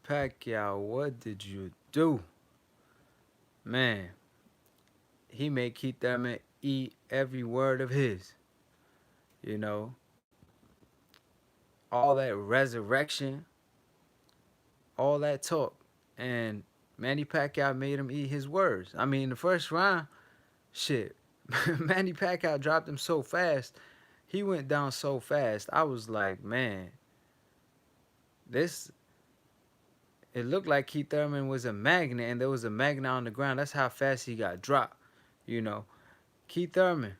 Pacquiao, what did you do? Man, he made Keith Thurman eat every word of his. You know, all that resurrection, all that talk. And Manny Pacquiao made him eat his words. I mean, the first round, shit, Manny Pacquiao dropped him so fast. He went down so fast. I was like, man, this. It looked like Keith Thurman was a magnet, and there was a magnet on the ground. That's how fast he got dropped. You know, Keith Thurman.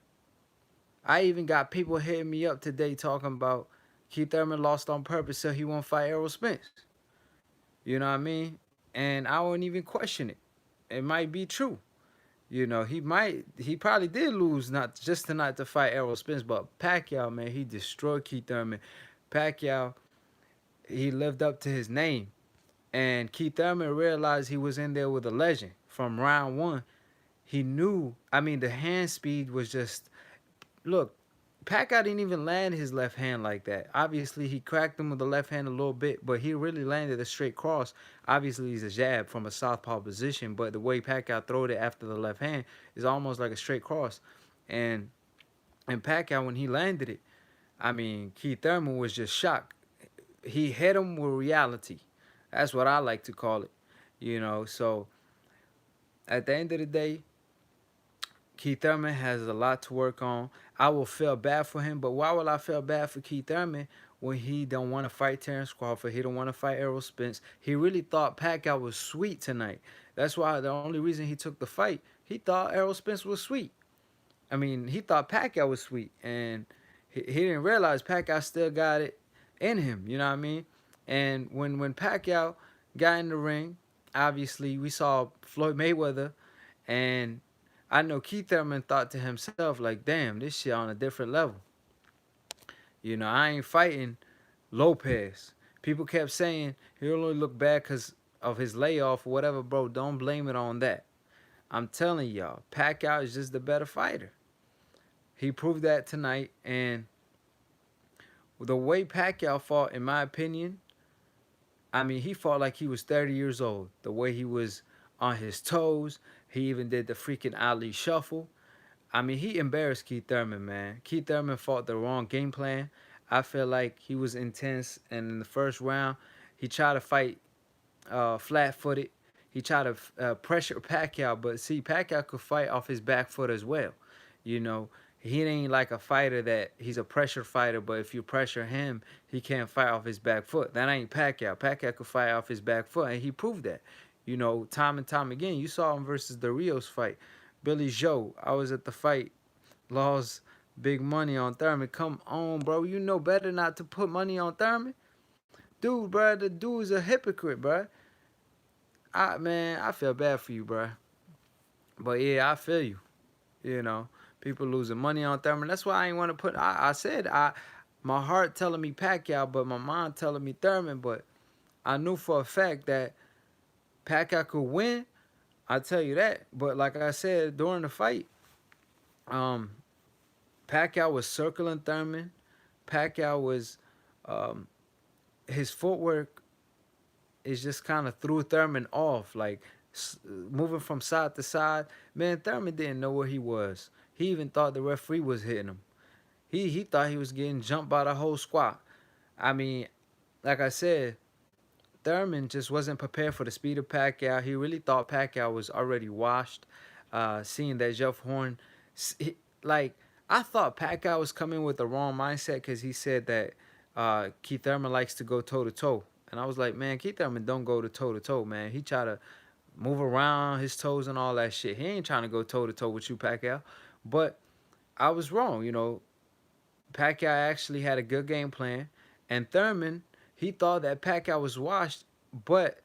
I even got people hitting me up today talking about Keith Thurman lost on purpose so he won't fight Errol Spence. You know what I mean? And I wouldn't even question it. It might be true. You know, he probably did lose not just tonight to fight Errol Spence, but Pacquiao, man, he destroyed Keith Thurman. Pacquiao, he lived up to his name. And Keith Thurman realized he was in there with a legend. From round one, he knew, I mean, the hand speed was just, look, Pacquiao didn't even land his left hand like that. Obviously, he cracked him with the left hand a little bit, but he really landed a straight cross. Obviously, he's a jab from a southpaw position, but the way Pacquiao throwed it after the left hand is almost like a straight cross. And and Pacquiao, when he landed it, I mean, Keith Thurman was just shocked. He hit him with reality. That's what I like to call it. You know, so at the end of the day, Keith Thurman has a lot to work on. I will feel bad for him, but why will I feel bad for Keith Thurman when he don't want to fight Terrence Crawford? He don't want to fight Errol Spence. He really thought Pacquiao was sweet tonight. That's why the only reason he took the fight, he thought Errol Spence was sweet. I mean, he thought Pacquiao was sweet, and he didn't realize Pacquiao still got it in him. You know what I mean? And when Pacquiao got in the ring, obviously we saw Floyd Mayweather, and I know Keith Thurman thought to himself like, "Damn, this shit on a different level." You know, I ain't fighting Lopez. People kept saying he only looked bad because of his layoff or whatever, bro. Don't blame it on that. I'm telling y'all, Pacquiao is just the better fighter. He proved that tonight, and the way Pacquiao fought, in my opinion, I mean, he fought like he was 30 years old. The way he was on his toes, he even did the freaking Ali shuffle. I mean, he embarrassed Keith Thurman, man. Keith Thurman fought the wrong game plan. I feel like he was intense, and in the first round, he tried to fight flat-footed. He tried to pressure Pacquiao, but see, Pacquiao could fight off his back foot as well. You know, he ain't like a fighter that he's a pressure fighter, but if you pressure him, he can't fight off his back foot. That ain't Pacquiao. Pacquiao could fight off his back foot, and he proved that. You know, time and time again. You saw him versus the Rios fight. Billy Joe, I was at the fight, lost big money on Thurman. Come on, bro. You know better not to put money on Thurman. Dude, bro, the dude's a hypocrite, bro. Man, I feel bad for you, bro. But yeah, I feel you. You know, people losing money on Thurman. That's why I ain't want to put. I said my heart telling me Pacquiao, but my mind telling me Thurman. But I knew for a fact that Pacquiao could win. I tell you that. But like I said during the fight, um, Pacquiao was circling Thurman. Pacquiao was um, his footwork is just kind of threw Thurman off, like moving from side to side. Man, Thurman didn't know where he was. He even thought the referee was hitting him. He thought he was getting jumped by the whole squad. I mean, like I said, Thurman just wasn't prepared for the speed of Pacquiao. He really thought Pacquiao was already washed. Seeing that Jeff Horn, like I thought Pacquiao was coming with the wrong mindset because he said that Keith Thurman likes to go toe to toe, and I was like, man, Keith Thurman don't go to toe, man. He try to move around his toes and all that shit. He ain't trying to go toe to toe with you, Pacquiao. But I was wrong, you know. Pacquiao actually had a good game plan, and Thurman, he thought that Pacquiao was washed, but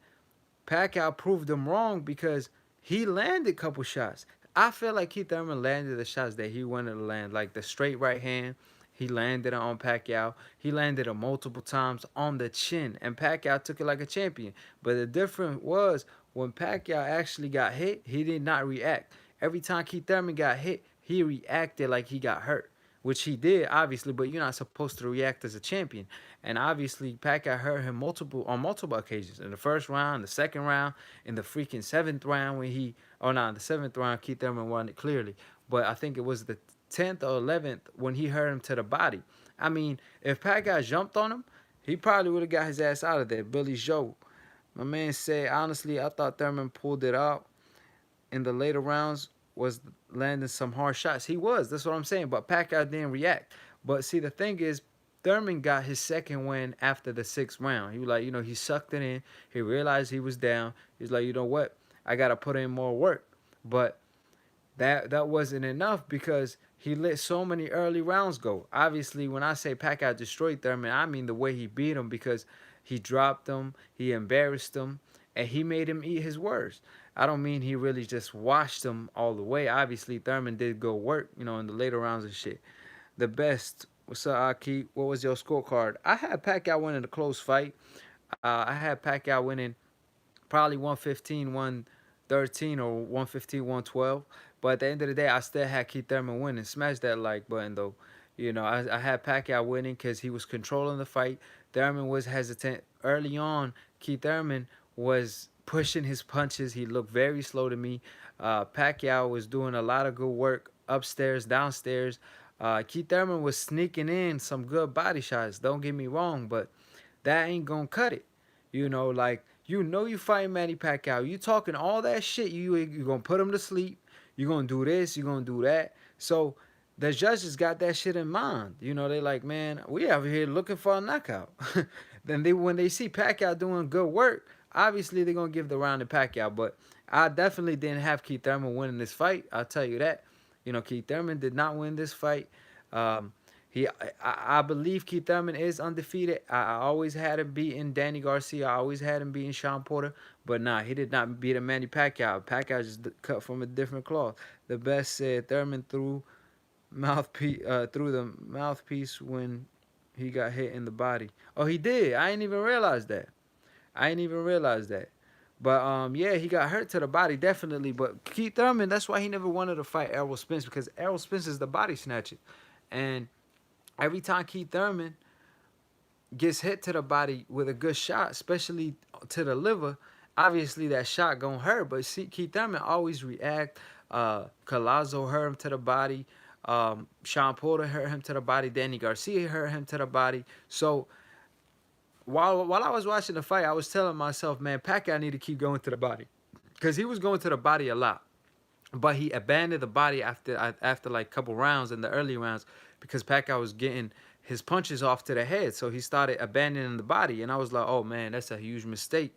Pacquiao proved him wrong because he landed a couple shots. I feel like Keith Thurman landed the shots that he wanted to land, like the straight right hand. He landed it on Pacquiao. He landed it multiple times on the chin, and Pacquiao took it like a champion. But the difference was when Pacquiao actually got hit, he did not react. Every time Keith Thurman got hit, he reacted like he got hurt. which he did obviously. But you're not supposed to react as a champion. And obviously, Pacquiao hurt him multiple occasions in the first round, the second round, in the freaking seventh round when he, oh no, in the seventh round Keith Thurman won it clearly. But I think it was the 10th or 11th when he hurt him to the body. I mean, if Pacquiao jumped on him, he probably would have got his ass out of there. Billy Joe, my man said, honestly, I thought Thurman pulled it out in the later rounds, was landing some hard shots. He was. That's what I'm saying. But Pacquiao didn't react. But see, the thing is, Thurman got his second win after the sixth round. He was like, he sucked it in. He realized he was down. He's like, you know what? I gotta put in more work. But that wasn't enough because he let so many early rounds go. Obviously, when I say Pacquiao destroyed Thurman, I mean the way he beat him because he dropped him, he embarrassed him, and he made him eat his words. I don't mean he really just washed him all the way. Obviously, Thurman did go work, in the later rounds and shit. The best. What's up, Aki? What was your scorecard? I had Pacquiao winning a close fight. I had Pacquiao winning probably 115, 113, or 115, 112. But at the end of the day, I still had Keith Thurman winning. Smash that like button, though. I had Pacquiao winning because he was controlling the fight. Thurman was hesitant. Early on, Keith Thurman was pushing his punches. He looked very slow to me. Pacquiao was doing a lot of good work upstairs, downstairs. Keith Thurman was sneaking in some good body shots. Don't get me wrong, but that ain't gonna cut it. Like you fighting Manny Pacquiao. You talking all that shit. You gonna put him to sleep. You gonna do this. You gonna do that. So the judges got that shit in mind. They like, man, we out here looking for a knockout. Then when they see Pacquiao doing good work, obviously they're gonna give the round to Pacquiao. But I definitely didn't have Keith Thurman winning this fight. I'll tell you that. Keith Thurman did not win this fight. Um, I believe Keith Thurman is undefeated. I always had him beating Danny Garcia. I always had him beating Sean Porter. But nah, he did not beat a Manny Pacquiao. Pacquiao just cut from a different cloth. The best said Thurman through the mouthpiece when he got hit in the body. Oh, he did. I ain't even realized that. I ain't even realized that. But yeah, he got hurt to the body definitely. But Keith Thurman, that's why he never wanted to fight Errol Spence because Errol Spence is the body snatcher, and every time Keith Thurman gets hit to the body with a good shot, especially to the liver, obviously that shot gonna hurt. But see, Keith Thurman always react. Collazo hurt him to the body. Sean Porter hurt him to the body. Danny Garcia hurt him to the body. So while I was watching the fight, I was telling myself, man, Pacquiao need to keep going to the body, because he was going to the body a lot. But he abandoned the body after like a couple rounds in the early rounds because Pacquiao was getting his punches off to the head. So he started abandoning the body, and I was like, oh man, that's a huge mistake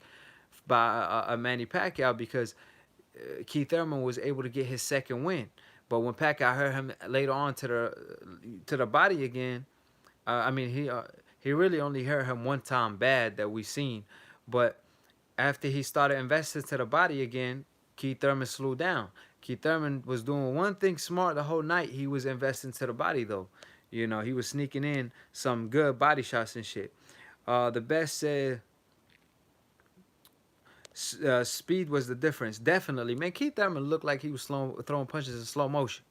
by Manny Pacquiao because Keith Thurman was able to get his second win. But when Pacquiao hurt him later on to the body again, I mean he really only hurt him one time bad that we seen, but after he started investing to the body again, Keith Thurman slowed down. Keith Thurman was doing one thing smart the whole night. He was investing to the body though. He was sneaking in some good body shots and shit. The best said speed was the difference. Definitely, man. Keith Thurman looked like he was throwing punches in slow motion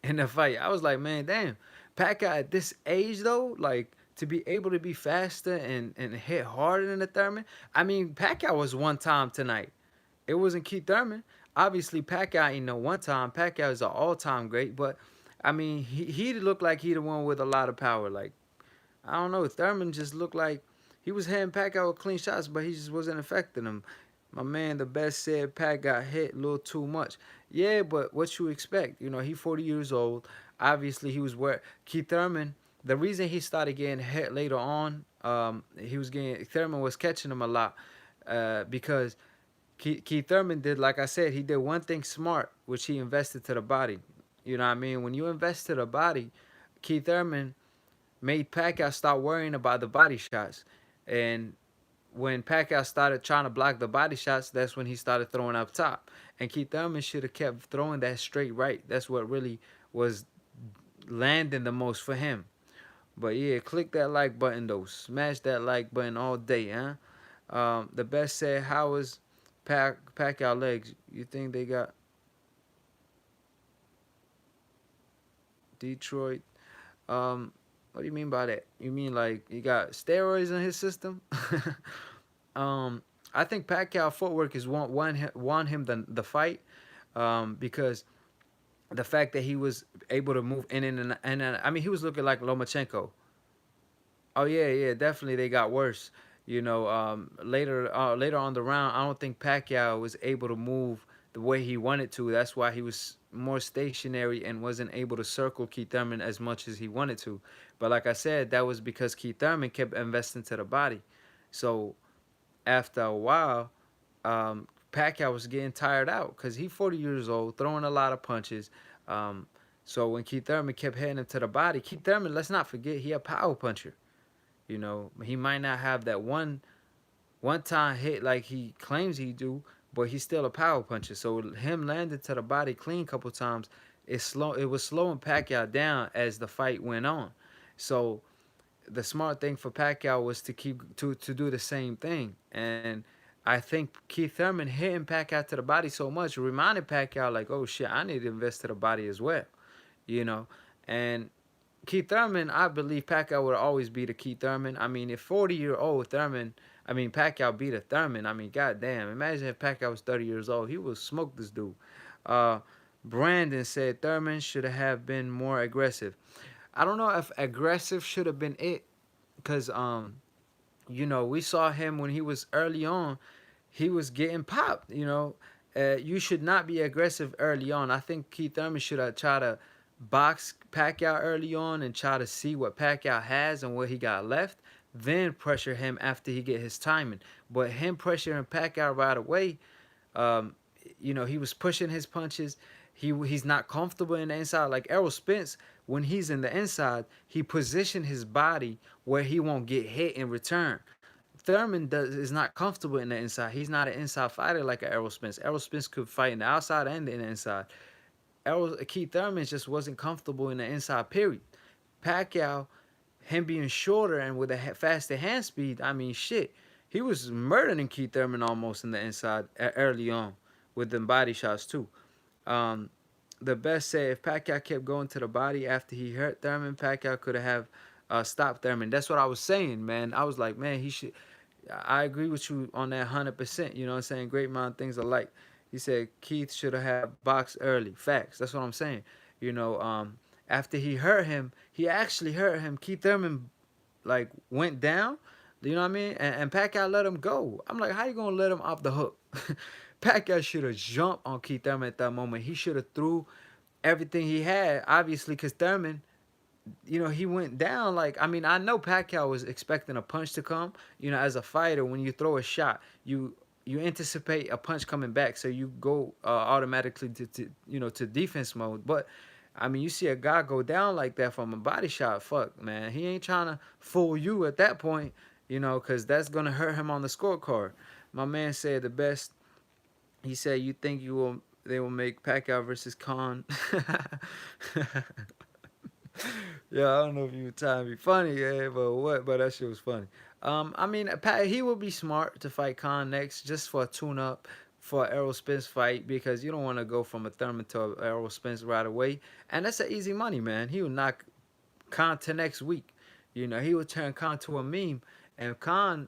in the fight. I was like, man, damn. Pacquiao at this age though, like to be able to be faster and hit harder than the Thurman. I mean, Pacquiao was one time tonight. It wasn't Keith Thurman. Obviously, Pacquiao ain't no one time. Pacquiao is an all time great, but I mean, he looked like he the one with a lot of power. Like I don't know, Thurman just looked like he was hitting Pacquiao with clean shots, but he just wasn't affecting him. My man, the best said Pac got hit a little too much. Yeah, but what you expect? He 40 years old. Obviously, he was where Keith Thurman. The reason he started getting hit later on, Thurman was catching him a lot, because Keith Thurman did, like I said, he did one thing smart, which he invested to the body. You know what I mean? When you invest to the body, Keith Thurman made Pacquiao stop worrying about the body shots. And when Pacquiao started trying to block the body shots, that's when he started throwing up top. And Keith Thurman should have kept throwing that straight right. That's what really was landing the most for him. But yeah, click that like button though. Smash that like button all day, huh? The best said, how was Pacquiao legs? You think they got Detroit? What do you mean by that? You mean like he got steroids in his system? um, I think Pacquiao footwork is won him the fight, because the fact that he was able to move in and I mean he was looking like Lomachenko. Oh yeah, yeah, definitely they got worse. Later on the round, I don't think Pacquiao was able to move the way he wanted to. That's why he was more stationary and wasn't able to circle Keith Thurman as much as he wanted to. But like I said, that was because Keith Thurman kept investing to the body. So after a while, Pacquiao was getting tired out because he's 40 years old, throwing a lot of punches. Um, so when Keith Thurman kept hitting him to the body, Keith Thurman, let's not forget, he a power puncher. He might not have that one time hit like he claims he do, but he's still a power puncher. So him landing to the body clean a couple times, it was slowing Pacquiao down as the fight went on. So the smart thing for Pacquiao was to do the same thing. And I think Keith Thurman hitting Pacquiao to the body so much reminded Pacquiao like, oh shit, I need to invest to the body as well. You know, and Keith Thurman, I believe Pacquiao would always be the Keith Thurman. I mean, if 40-year-old Thurman, I mean Pacquiao beat a Thurman. I mean, goddamn, imagine if Pacquiao was 30 years old, he would smoke this dude. Uh, Brandon said Thurman should have been more aggressive. I don't know if aggressive should have been it, because we saw him when he was early on, he was getting popped. You should not be aggressive early on. I think Keith Thurman should have tried to box Pacquiao early on and try to see what Pacquiao has and what he got left. Then pressure him after he get his timing. But him pressuring Pacquiao right away, um, he was pushing his punches. He's not comfortable in the inside. Like Errol Spence, when he's in the inside, he positioned his body where he won't get hit in return. Is not comfortable in the inside. He's not an inside fighter like Errol Spence. Errol Spence could fight in the outside and in the inside. Keith Thurman just wasn't comfortable in the inside. Period. Pacquiao, him being shorter and with a faster hand speed, I mean, shit, he was murdering Keith Thurman almost in the inside early on with them body shots too. Um, the best said if Pacquiao kept going to the body after he hurt Thurman, Pacquiao could have stopped Thurman. That's what I was saying, man. I was like, man, he should. I agree with you on that 100%. You know what I'm saying? Great mind things alike. He said Keith should have boxed early. Facts. That's what I'm saying. You know, after he hurt him, he actually hurt him. Keith Thurman like went down. You know what I mean? And Pacquiao let him go. I'm like, how you gonna let him off the hook? Pacquiao should have jumped on Keith Thurman at that moment. He should have threw everything he had, obviously, because Thurman, he went down. Like, I mean, I know Pacquiao was expecting a punch to come. As a fighter, when you throw a shot, you anticipate a punch coming back, so you go automatically to defense mode. But I mean, you see a guy go down like that from a body shot. Fuck, man, he ain't trying to fool you at that point. Because that's gonna hurt him on the scorecard. My man said the best. He said, "You think they will make Pacquiao versus Khan?" Yeah, I don't know if you were trying to be funny, yeah, but what? But that shit was funny. I mean, he would be smart to fight Khan next, just for a tune-up for an Errol Spence fight, because you don't want to go from a Thurman to a Errol Spence right away, and that's an easy money, man. He would knock Khan to next week. He would turn Khan to a meme, and Khan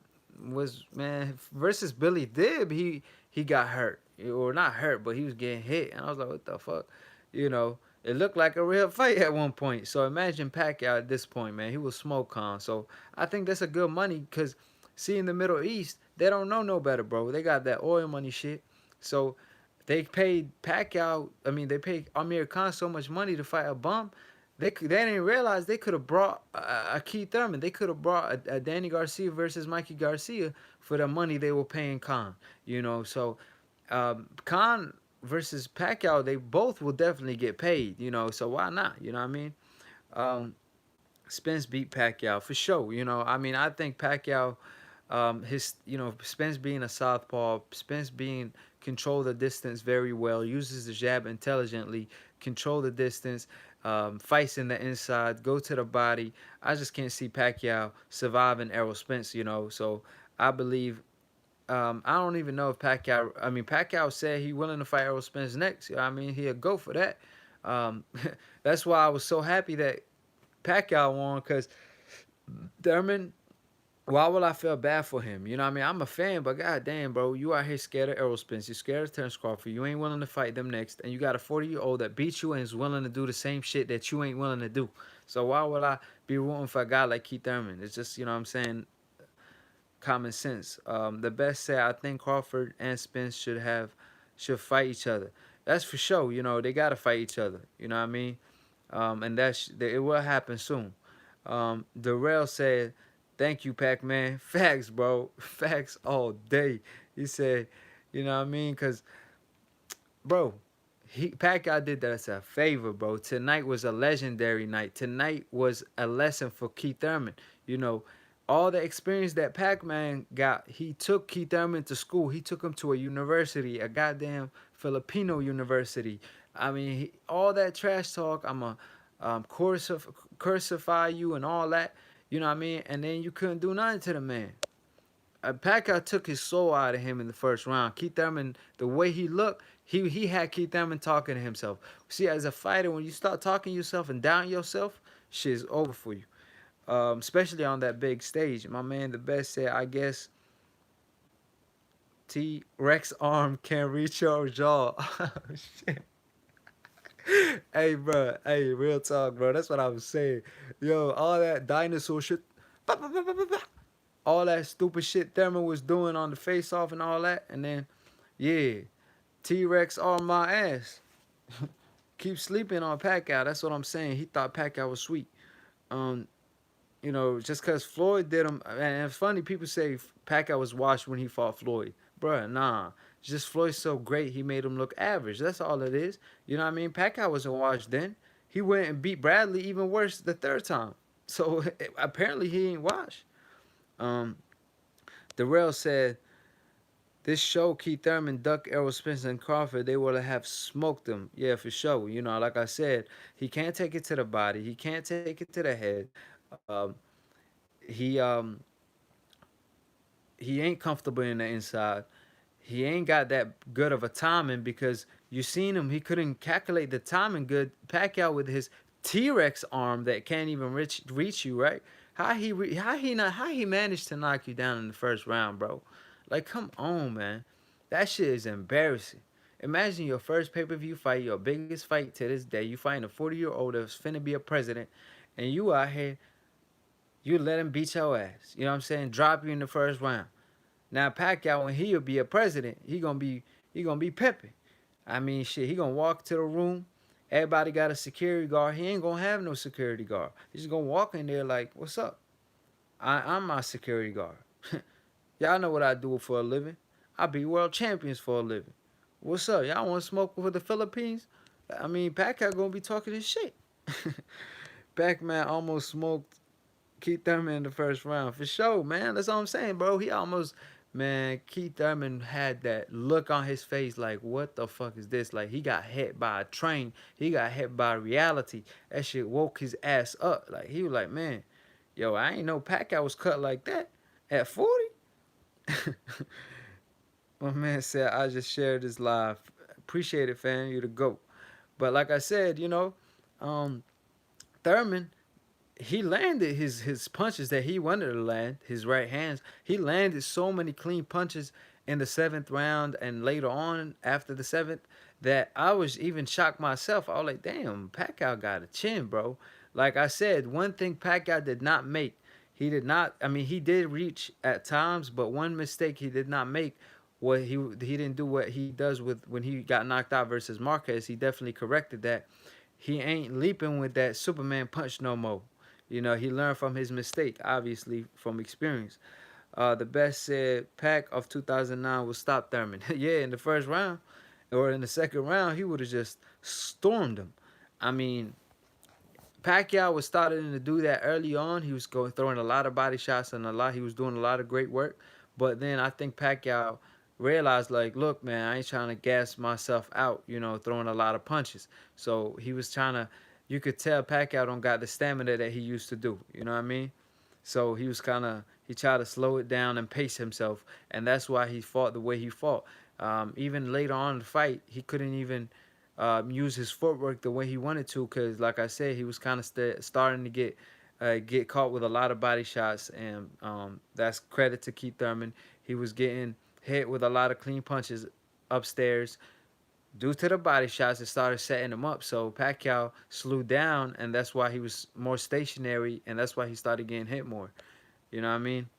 was, man, versus Billy Dib. He got hurt, or not hurt, but he was getting hit, and I was like, what the fuck, you know. It looked like a real fight at one point. So imagine Pacquiao at this point, man. He will smoke Khan. So I think that's a good money because, see, in the Middle East, they don't know no better, bro. They got that oil money shit. So they paid Pacquiao, I mean, they paid Amir Khan so much money to fight a bum. They didn't realize they could have brought a Keith Thurman. They could have brought a Danny Garcia versus Mikey Garcia for the money they were paying Khan. So Khan versus Pacquiao, they both will definitely get paid. So why not? You know what I mean? Um, Spence beat Pacquiao for sure. I mean, I think Pacquiao, Spence being a southpaw, Spence being control the distance very well, uses the jab intelligently, control the distance, fights in the inside, go to the body. I just can't see Pacquiao surviving Errol Spence. So I believe. I don't even know if Pacquiao. I mean, Pacquiao said he willing to fight Errol Spence next. I mean, he'll go for that. Um, that's why I was so happy that Pacquiao won because Thurman, why would I feel bad for him? You know what I mean? I'm a fan, but goddamn, bro, you out here scared of Errol Spence. You're scared of Terence Crawford. You ain't willing to fight them next. And you got a 40-year-old that beat you and is willing to do the same shit that you ain't willing to do. So why would I be rooting for a guy like Keith Thurman? It's just, you know what I'm saying, common sense. The best say I think Crawford and Spence should fight each other. That's for sure. You know, they gotta fight each other. You know what I mean? And it will happen soon. Darrell said, "Thank you, Pac-Man." Facts, bro. Facts all day. He said, you know what I mean? Cause, bro, Pacquiao did that as a favor, bro. Tonight was a legendary night. Tonight was a lesson for Keith Thurman. You know, all the experience that Pac-Man got, he took Keith Thurman to school. He took him to a university, a goddamn Filipino university. I mean, all that trash talk. I'm a cursify you and all that. You know what I mean? And then you couldn't do nothing to the man. Pacquiao took his soul out of him in the first round. Keith Thurman, the way he looked, he had Keith Thurman talking to himself. See, as a fighter, when you start talking to yourself and down yourself, shit is over for you. Especially on that big stage. My man, the best said, I guess T Rex arm can reach your jaw. Oh, shit. Hey, bro. Hey, real talk, bro. That's what I was saying. Yo, all that dinosaur shit. Bah, bah, bah, bah, bah, bah. All that stupid shit Thurman was doing on the face off and all that. And then, yeah, T Rex on my ass. Keep sleeping on Pacquiao. That's what I'm saying. He thought Pacquiao was sweet. Um, you know, just because Floyd did him. And it's funny, people say Pacquiao was washed when he fought Floyd. Bruh, nah. Just Floyd's so great, he made him look average. That's all it is. You know what I mean? Pacquiao wasn't washed then. He went and beat Bradley even worse the third time. So apparently he ain't washed. Um, Darrell said, this show, Keith Thurman, Duck, Errol Spence, and Crawford, they would have smoked him. Yeah, for sure. You know, like I said, he can't take it to the body. He can't take it to the head. Um, he um he ain't comfortable in the inside. He ain't got that good of a timing because you seen him. He couldn't calculate the timing good. Pacquiao with his T-Rex arm that can't even reach you, right? How he managed to knock you down in the first round, bro? Like, come on, man. That shit is embarrassing. Imagine your first pay-per-view fight, your biggest fight to this day. You fighting a 40-year-old that's finna be a president, and you out here, you let him beat your ass. You know what I'm saying? Drop you in the first round. Now Pacquiao, when he'll be a president, he gonna be pimping. I mean, shit, he gonna walk to the room. Everybody got a security guard. He ain't gonna have no security guard. He's just gonna walk in there like, "What's up? I'm my security guard. Y'all know what I do for a living. I be world champions for a living. What's up? Y'all want to smoke with the Philippines? I mean, Pacquiao gonna be talking this shit. Pac-Man almost smoked Keith Thurman in the first round for sure, man. That's all I'm saying, bro. He almost, man. Keith Thurman had that look on his face, like, what the fuck is this? Like he got hit by a train. He got hit by reality. That shit woke his ass up. Like he was like, man, yo, I ain't know Pacquiao was cut like that at 40. My man said, I just shared this live. Appreciate it, fam. You the GOAT. But like I said, um, Thurman, he landed his punches that he wanted to land, his right hands. He landed so many clean punches in the seventh round and later on after the seventh that I was even shocked myself. I was like, damn, Pacquiao got a chin, bro. Like I said, one thing Pacquiao did not make, he did not. I mean, he did reach at times, but one mistake he did not make. What he didn't do what he does with when he got knocked out versus Marquez. He definitely corrected that. He ain't leaping with that Superman punch no more. You know, he learned from his mistake, obviously, from experience. The best said Pac of 2009 will stop Thurman. Yeah, in the first round or in the second round, he would have just stormed him. I mean, Pacquiao was starting to do that early on. He was going throwing a lot of body shots and he was doing a lot of great work. But then I think Pacquiao realized like, look, man, I ain't trying to gas myself out, throwing a lot of punches. So he was trying to, you could tell Pacquiao don't got the stamina that he used to do. You know what I mean? So he tried to slow it down and pace himself. And that's why he fought the way he fought. Even later on in the fight, he couldn't even use his footwork the way he wanted to. Because, like I said, he was kind of starting to get caught with a lot of body shots, and that's credit to Keith Thurman. He was getting hit with a lot of clean punches upstairs. Due to the body shots, it started setting him up. So Pacquiao slowed down, and that's why he was more stationary, and that's why he started getting hit more. You know what I mean?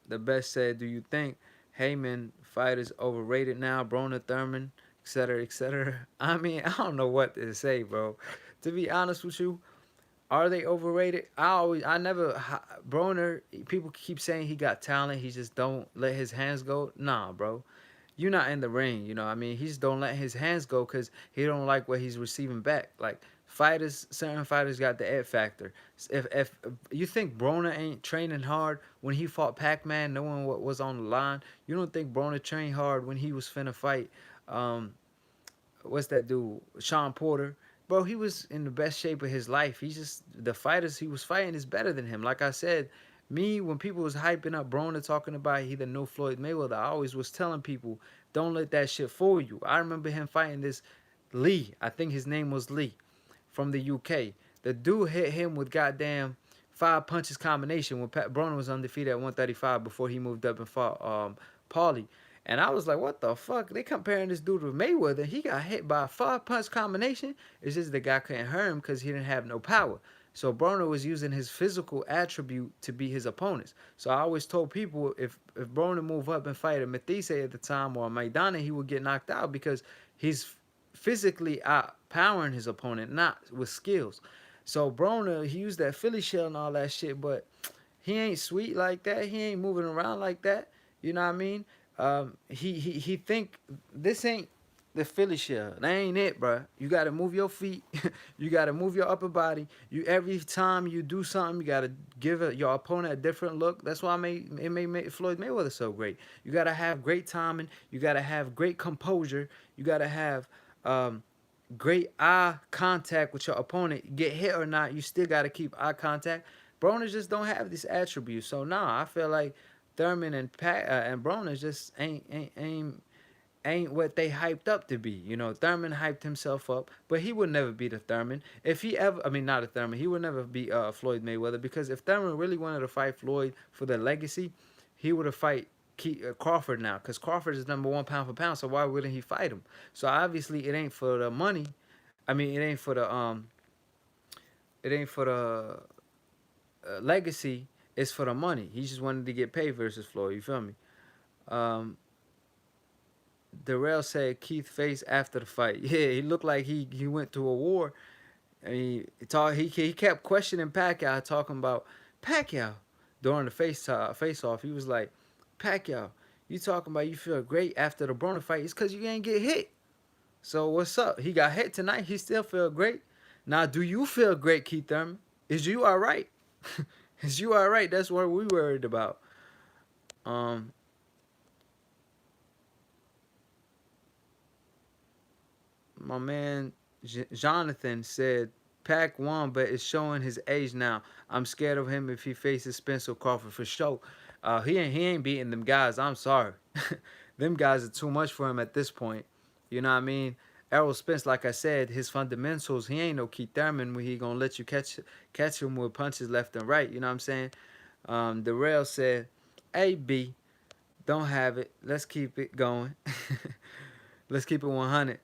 The best said, "Do you think Heyman fight is overrated now? Broner Thurman, etc., etc." I mean, I don't know what to say, bro. To be honest with you, are they overrated? I never, Broner. People keep saying he got talent. He just don't let his hands go. Nah, bro. You're not in the ring, you know what I mean? He just don't let his hands go because he don't like what he's receiving back. Like fighters, certain fighters got the ed factor. If you think Broner ain't training hard when he fought Pac-Man, knowing what was on the line, you don't think Broner trained hard when he was finna fight um, what's that dude? Sean Porter. Bro, he was in the best shape of his life. He's just the fighters he was fighting is better than him. Like I said, me when people was hyping up Broner talking about he the new Floyd Mayweather, I always was telling people don't let that shit fool you. I remember him fighting this Lee. I think his name was Lee from the UK. The dude hit him with goddamn five punches combination when Broner was undefeated at 135 before he moved up and fought Paulie. And I was like, what the fuck? They comparing this dude with Mayweather. He got hit by a five punch combination. It's just the guy couldn't hurt him because he didn't have no power. So Broner was using his physical attribute to beat his opponents. So I always told people if Broner move up and fight a Matisse at the time or a Maidana, he would get knocked out because he's physically outpowering his opponent, not with skills. So Broner, he used that Philly shell and all that shit, but he ain't sweet like that. He ain't moving around like that. You know what I mean? He think this ain't the Philly shell. That ain't it, bro. You gotta move your feet. You gotta move your upper body. You every time you do something, you gotta give your opponent a different look. That's why it made Floyd Mayweather so great. You gotta have great timing. You gotta have great composure. You gotta have um, great eye contact with your opponent. Get hit or not, you still gotta keep eye contact. Broner just don't have these attributes. So nah, I feel like Thurman and Broner just ain't what they hyped up to be. You know, Thurman hyped himself up, but he would never beat a Thurman. If he ever, I mean, not a Thurman, he would never beat Floyd Mayweather because if Thurman really wanted to fight Floyd for the legacy, he would have fight Crawford now because Crawford is number one pound for pound. So why wouldn't he fight him? So obviously it ain't for the money. I mean, it ain't for the legacy. It's for the money. He just wanted to get paid versus Floyd. You feel me? Um, Darrell said Keith face after the fight. Yeah, he looked like he went to a war. I mean, he kept questioning Pacquiao, talking about Pacquiao during the face off. He was like, Pacquiao, you talking about you feel great after the Broner fight? It's because you ain't get hit. So what's up? He got hit tonight. He still feel great. Now, do you feel great, Keith Thurman? Is you all right? Is you all right? That's what we worried about. Um, my man Jonathan said Pac won, but it's showing his age now. I'm scared of him if he faces Spencer Crawford for sure. He ain't beating them guys. I'm sorry, them guys are too much for him at this point. You know what I mean? Errol Spence, like I said, his fundamentals. He ain't no Keith Thurman where he gonna let you catch him with punches left and right. You know what I'm saying? Darrell said, "Hey B, don't have it. Let's keep it going. Let's keep it 100."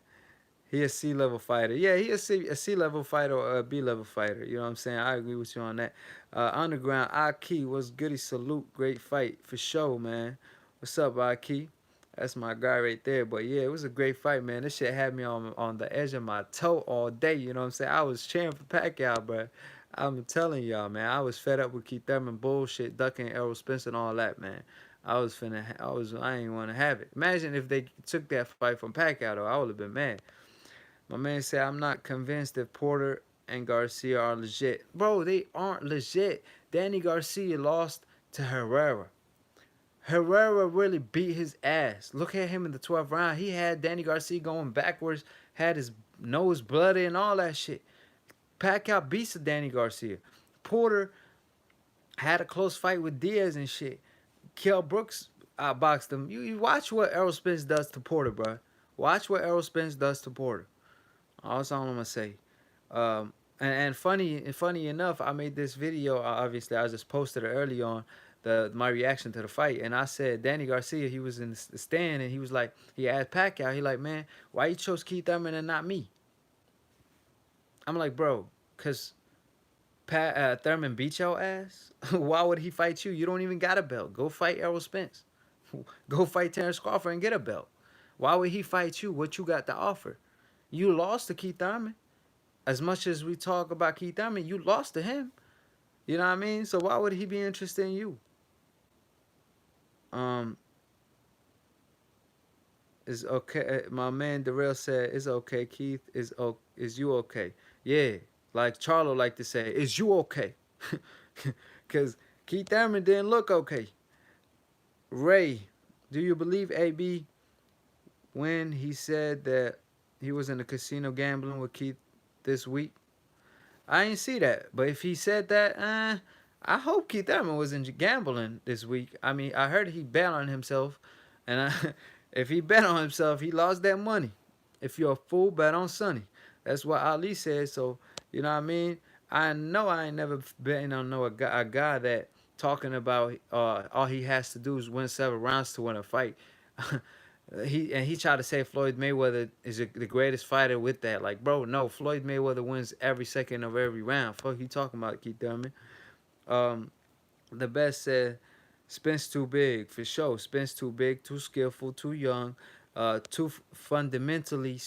He a C level fighter. Yeah, he a C level fighter or a B level fighter. You know what I'm saying? I agree with you on that. Underground, Aki, what's goody? Salute, great fight for sure, man. What's up, Aki? That's my guy right there. But yeah, it was a great fight, man. This shit had me on the edge of my toe all day. You know what I'm saying? I was cheering for Pacquiao, but I'm telling y'all, man, I was fed up with Keith Thurman bullshit, ducking Errol Spence and all that, man. I ain't want to have it. Imagine if they took that fight from Pacquiao, though. I would have been mad. My man said, I'm not convinced that Porter and Garcia are legit. Bro, they aren't legit. Danny Garcia lost to Herrera. Herrera really beat his ass. Look at him in the 12th round. He had Danny Garcia going backwards, had his nose bloody and all that shit. Pacquiao beats Danny Garcia. Porter had a close fight with Diaz and shit. Kell Brooks outboxed him. You watch what Errol Spence does to Porter, bro. Watch what Errol Spence does to Porter. That's all I'm gonna say. And funny enough, I made this video. Obviously, I just posted it early on my reaction to the fight, and I said Danny Garcia. He was in the stand, and he was like, he asked Pacquiao, he like, man, why you chose Keith Thurman and not me? I'm like, bro, cause Thurman beat your ass. Why would he fight you? You don't even got a belt. Go fight Errol Spence. Go fight Terrence Crawford and get a belt. Why would he fight you? What you got to offer? You lost to Keith Thurman. As much as we talk about Keith Thurman, you lost to him. You know what I mean? So why would he be interested in you? Um, is okay. My man Darrell said, "It's okay, Keith. Is you okay? Yeah, like Charlo like to say, is you okay? Cause Keith Thurman didn't look okay. Ray, do you believe AB when he said that he was in the casino gambling with Keith this week? I ain't see that. But if he said that, I hope Keith Thurman wasn't gambling this week. I mean, I heard he bet on himself, and if he bet on himself, he lost that money. If you're a fool, bet on Sonny. That's what Ali said. So you know what I mean. I know I ain't never betting on a guy that talking about all he has to do is win 7 rounds to win a fight. He tried to say Floyd Mayweather is the greatest fighter with that. Like, bro, no, Floyd Mayweather wins every second of every round. Fuck you talking about, Keith Thurman. Um, the best said Spence too big for sure. Spence too big, too skillful, too young, too fundamentally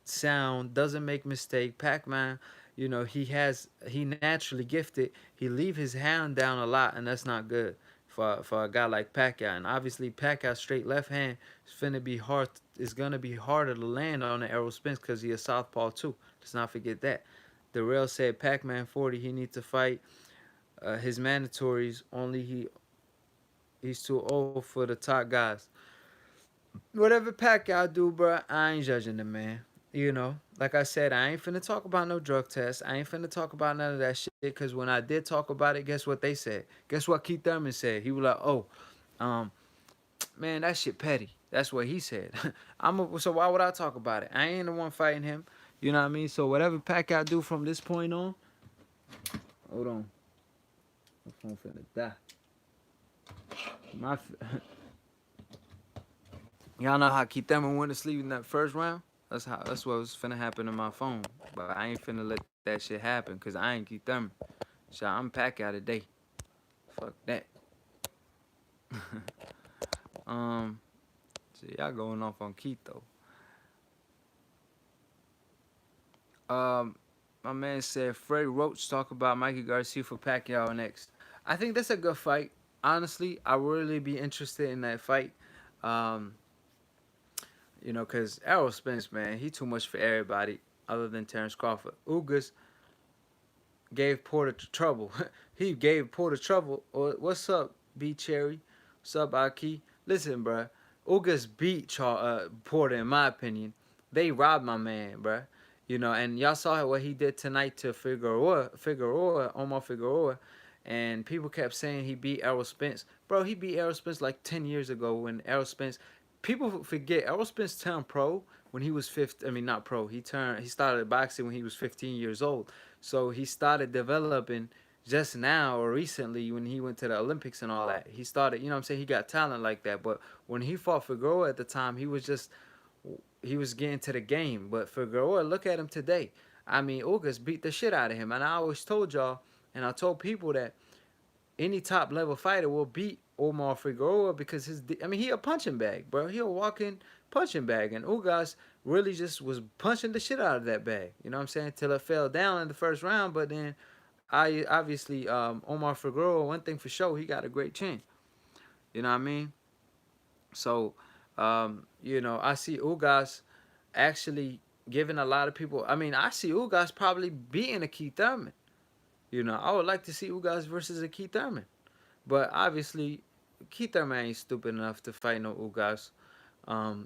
sound. Doesn't make mistake. Pac-Man, he naturally gifted. He leave his hand down a lot, and that's not good for a guy like Pacquiao. And obviously Pacquiao's straight left hand is finna be hard. It's gonna be harder to land on the Errol Spence because he a southpaw too. Let's not forget that. The rail said Pac-Man 40. He needs to fight his mandatories. Only he's too old for the top guys. Whatever Pacquiao do, bro, I ain't judging the man. Like I said, I ain't finna talk about no drug test. I ain't finna talk about none of that shit. Cause when I did talk about it, guess what they said? Guess what Keith Thurman said? He was like, "Oh, um, man, that shit petty." That's what he said. So why would I talk about it? I ain't the one fighting him. You know what I mean? So whatever Pacquiao do from this point on, hold on, my phone finna die. My Y'all know how Keith Thurman went to sleep in that first round? That's what was finna happen to my phone. But I ain't finna let that shit happen because I ain't Keith Thurman. So I'm Pacquiao today. Fuck that. See, y'all going off on Keith though. My man said Freddie Roach talk about Mikey Garcia for Pacquiao next. I think that's a good fight. Honestly, I would really be interested in that fight. Um, because Errol Spence, man, he too much for everybody other than Terrence Crawford. Ugas gave Porter trouble. He gave Porter trouble. What's up, B Cherry? What's up, Aki? Listen, bruh. Ugas beat Porter, in my opinion. They robbed my man, bruh. And y'all saw what he did tonight to Omar Figueroa, and people kept saying he beat Errol Spence. Bro, he beat Errol Spence like 10 years ago when Errol Spence. People forget Errol Spence turned pro when he was 15. I mean, not pro. He started boxing when he was 15 years old. So he started developing just now or recently when he went to the Olympics and all that. He started, you know what I'm saying? He got talent like that. But when he fought Figueroa at the time, he was getting to the game. But Figueroa, look at him today. I mean, Ugas beat the shit out of him. And I always told y'all, and I told people that any top level fighter will beat Omar Figueroa because he a punching bag, bro. He a walking punching bag, and Ugas really just was punching the shit out of that bag. You know what I'm saying? Till it fell down in the first round, but then I obviously Omar Figueroa. One thing for sure, he got a great chin. You know what I mean? So I see Ugas actually giving a lot of people. I mean, I see Ugas probably beating a Keith Thurman. I would like to see Ugas versus a Keith Thurman. But obviously, Keith Thurman ain't stupid enough to fight no Ugas,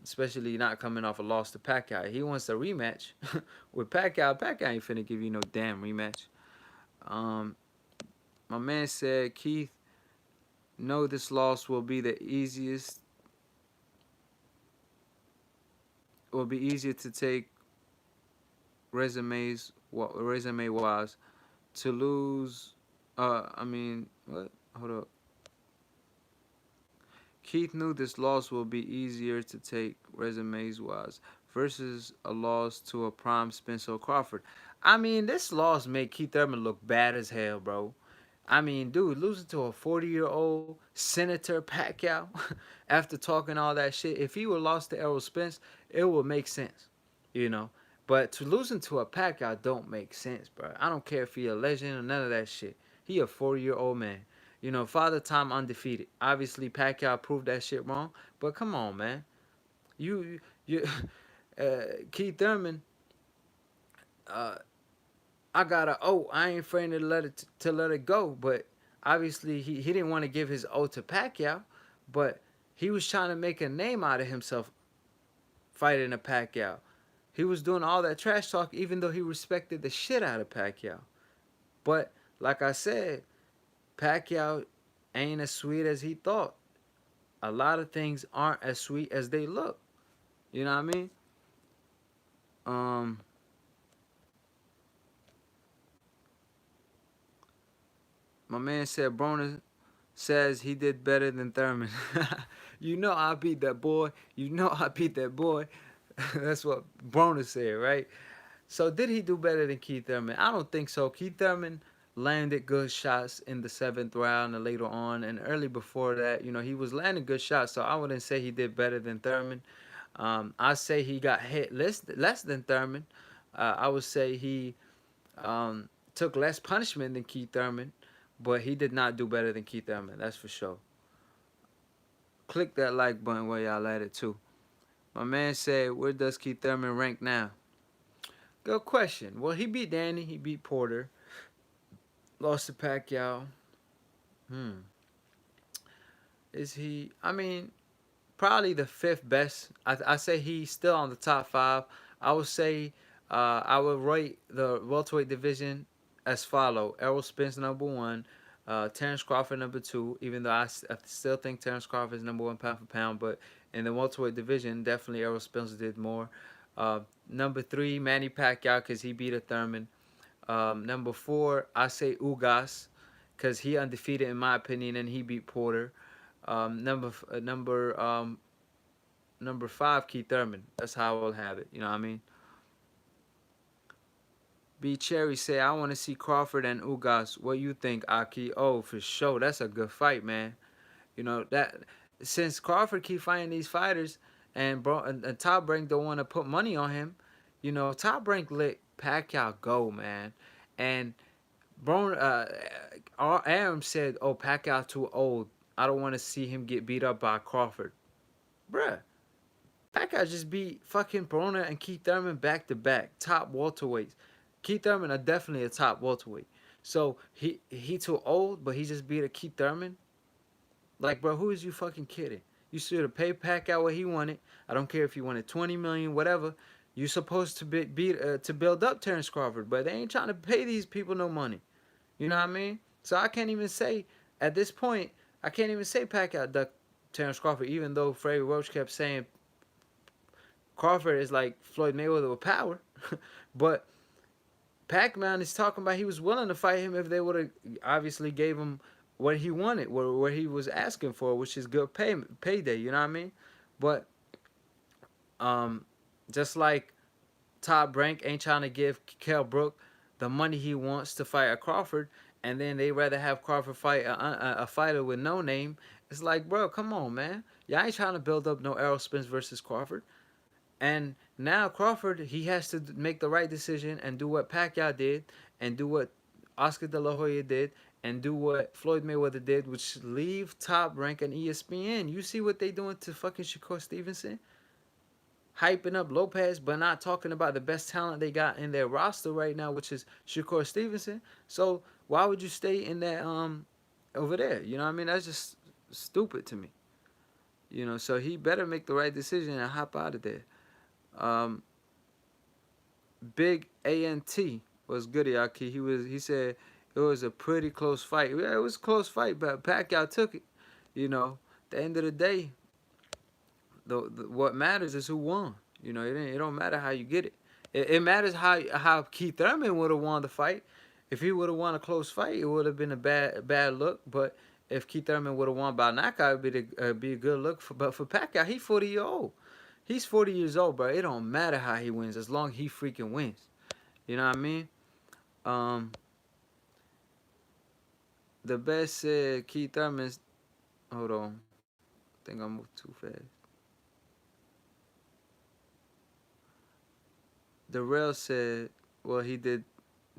especially not coming off a loss to Pacquiao. He wants a rematch with Pacquiao. Pacquiao ain't finna give you no damn rematch. Um, my man said, Keith, know this loss will be the easiest. will be easier to take resume wise to lose. I mean, what? Hold up. Keith knew this loss will be easier to take resumes wise versus a loss to a prime Spencer Crawford. I mean, this loss made Keith Thurman look bad as hell, bro. I mean, dude, losing to a 40-year-old Senator Pacquiao after talking all that shit. If he would lost to Errol Spence, it would make sense, you know. But to losing to a Pacquiao don't make sense, bro. I don't care if he a legend or none of that shit. He a 40-year-old man. You know, Father Time undefeated. Obviously, Pacquiao proved that shit wrong. But come on, man. You Keith Thurman. Uh, I got a oh. I ain't afraid to let it go. But obviously, he didn't want to give his O to Pacquiao. But he was trying to make a name out of himself fighting a Pacquiao. He was doing all that trash talk, even though he respected the shit out of Pacquiao. But like I said, Pacquiao ain't as sweet as he thought. A lot of things aren't as sweet as they look. You know what I mean? Um, my man said Broner says he did better than Thurman. You know I beat that boy. You know I beat that boy. That's what Broner said, right? So did he do better than Keith Thurman? I don't think so. Keith Thurman landed good shots in the seventh round and later on and early before that. You know, he was landing good shots, so I wouldn't say he did better than Thurman. I say he got hit less than Thurman. I would say he took less punishment than Keith Thurman, but he did not do better than Keith Thurman. That's for sure. Click that like button while y'all at it too. My man said, "Where does Keith Thurman rank now?" Good question. Well, he beat Danny. He beat Porter. Lost to Pacquiao. Hmm. Is he? I mean, probably the fifth best. I say he's still on the top five. I would say I would rate the welterweight division as follow: Errol Spence number one, Terrence Crawford number two. Even though I still think Terrence Crawford is number one pound for pound, but in the welterweight division, definitely Errol Spence did more. Number three, Manny Pacquiao because he beat a Thurman. Number four, I say Ugas because he undefeated in my opinion and he beat Porter. Number five, Keith Thurman. That's how I will have it. You know what I mean? B Cherry say I want to see Crawford and Ugas. What you think, Aki? Oh, for sure. That's a good fight, man. You know that since Crawford keep fighting these fighters and Top Rank don't want to put money on him, you know Top Rank let Pacquiao go, man. And Bron Aram said, "Oh, Pacquiao too old. I don't want to see him get beat up by Crawford." Bruh, Pacquiao just beat fucking Broner and Keith Thurman back to back, top welterweights. Keith Thurman are definitely a top welterweight. So he too old, but he just beat a Keith Thurman. Like, bro, who is you fucking kidding? You should have paid Pacquiao what he wanted. I don't care if he wanted 20 million, whatever. You supposed to to build up Terrence Crawford, but they ain't trying to pay these people no money. You know what I mean? So I can't even say at this point. I can't even say Pacquiao ducked Terrence Crawford, even though Freddie Roach kept saying Crawford is like Floyd Mayweather with power. But Pac-Man is talking about he was willing to fight him if they would have obviously gave him what he wanted, what he was asking for, which is good payday. You know what I mean? But um, just like Todd Brank ain't trying to give Kell Brook the money he wants to fight a Crawford, and then they rather have Crawford fight a fighter with no name. It's like, bro, come on, man. Y'all ain't trying to build up no Errol Spence versus Crawford. And now Crawford, he has to make the right decision and do what Pacquiao did and do what Oscar De La Hoya did and do what Floyd Mayweather did, which leave Top Rank and ESPN. You see what they doing to fucking Shakur Stevenson? Hyping up Lopez, but not talking about the best talent they got in their roster right now, which is Shakur Stevenson. So why would you stay in that over there? You know what I mean? That's just stupid to me. You know, so he better make the right decision and hop out of there. Um, Big ANT was good, Yaki. He said it was a pretty close fight. Yeah, it was a close fight, but Pacquiao took it. You know, at the end of the day, what matters is who won. It don't matter how you get it. It matters how Keith Thurman would have won the fight. If he would have won a close fight, it would have been a bad look. But if Keith Thurman would have won by knockout, it'd be a good look. But for Pacquiao, he's 40 years old. He's 40 years old, bro. It don't matter how he wins as long as he freaking wins. You know what I mean? Um, the best said Keith Thurman's. Hold on, I think I moved too fast. The rail said, well, he did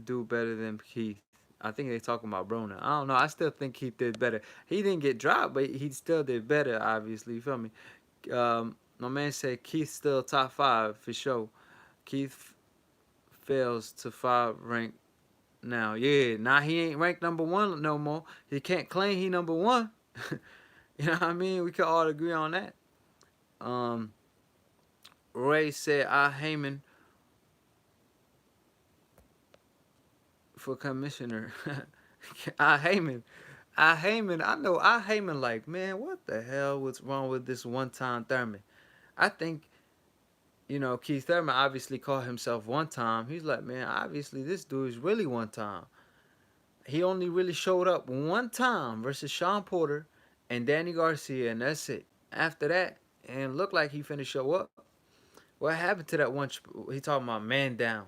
do better than Keith. I think they talking about Broner. I don't know. I still think Keith did better. He didn't get dropped, but he still did better. Obviously, you feel me? My man said Keith still top five for sure. Keith fails to five rank now. Yeah, now he ain't ranked number one no more. He can't claim he number one. You know what I mean? We can all agree on that. Um, Ray said, "I Heyman for commissioner." I Heyman. I Heyman. I know I Heyman like, man, what the hell was wrong with this one time Thurman? I think, Keith Thurman obviously called himself one time. He's like, man, obviously this dude is really one time. He only really showed up one time versus Sean Porter and Danny Garcia, and that's it. After that, and looked like he finna show up. What happened to that one? He talking about man down.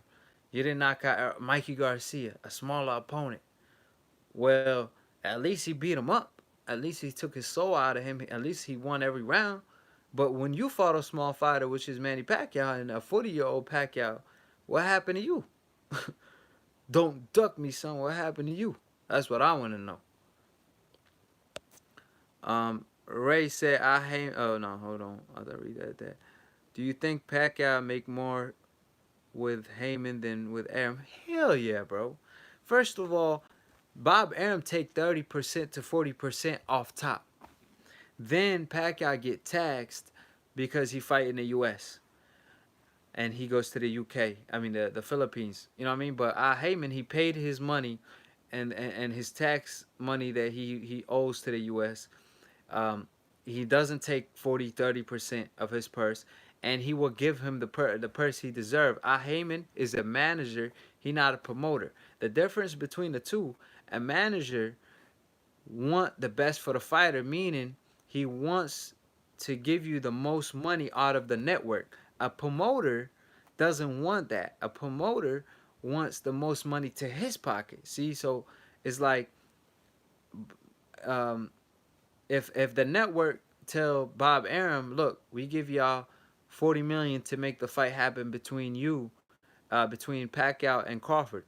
You didn't knock out Mikey Garcia, a smaller opponent. Well, at least he beat him up. At least he took his soul out of him. At least he won every round. But when you fought a small fighter, which is Manny Pacquiao, and a 40-year-old Pacquiao, what happened to you? Don't duck me, son. What happened to you? That's what I want to know. Ray said, I hate. Oh, no, hold on. I gotta read that. Do you think Pacquiao make more with Heyman than with Arum? Hell yeah, bro. First of all, Bob Arum take 30% to 40% off top. Then Pacquiao get taxed because he fight in the U.S. and he goes to the UK. I mean the Philippines. You know what I mean? But Heyman, he paid his money and his tax money that he owes to the U.S. Um, he doesn't take 40-30% of his purse, and he will give him the purse he deserves. Heyman is a manager. He not a promoter. The difference between the two, a manager want the best for the fighter, meaning he wants to give you the most money out of the network. A promoter doesn't want that. A promoter wants the most money to his pocket. See, so it's like um, if the network tell Bob Arum, look, we give y'all 40 million to make the fight happen between Pacquiao and Crawford.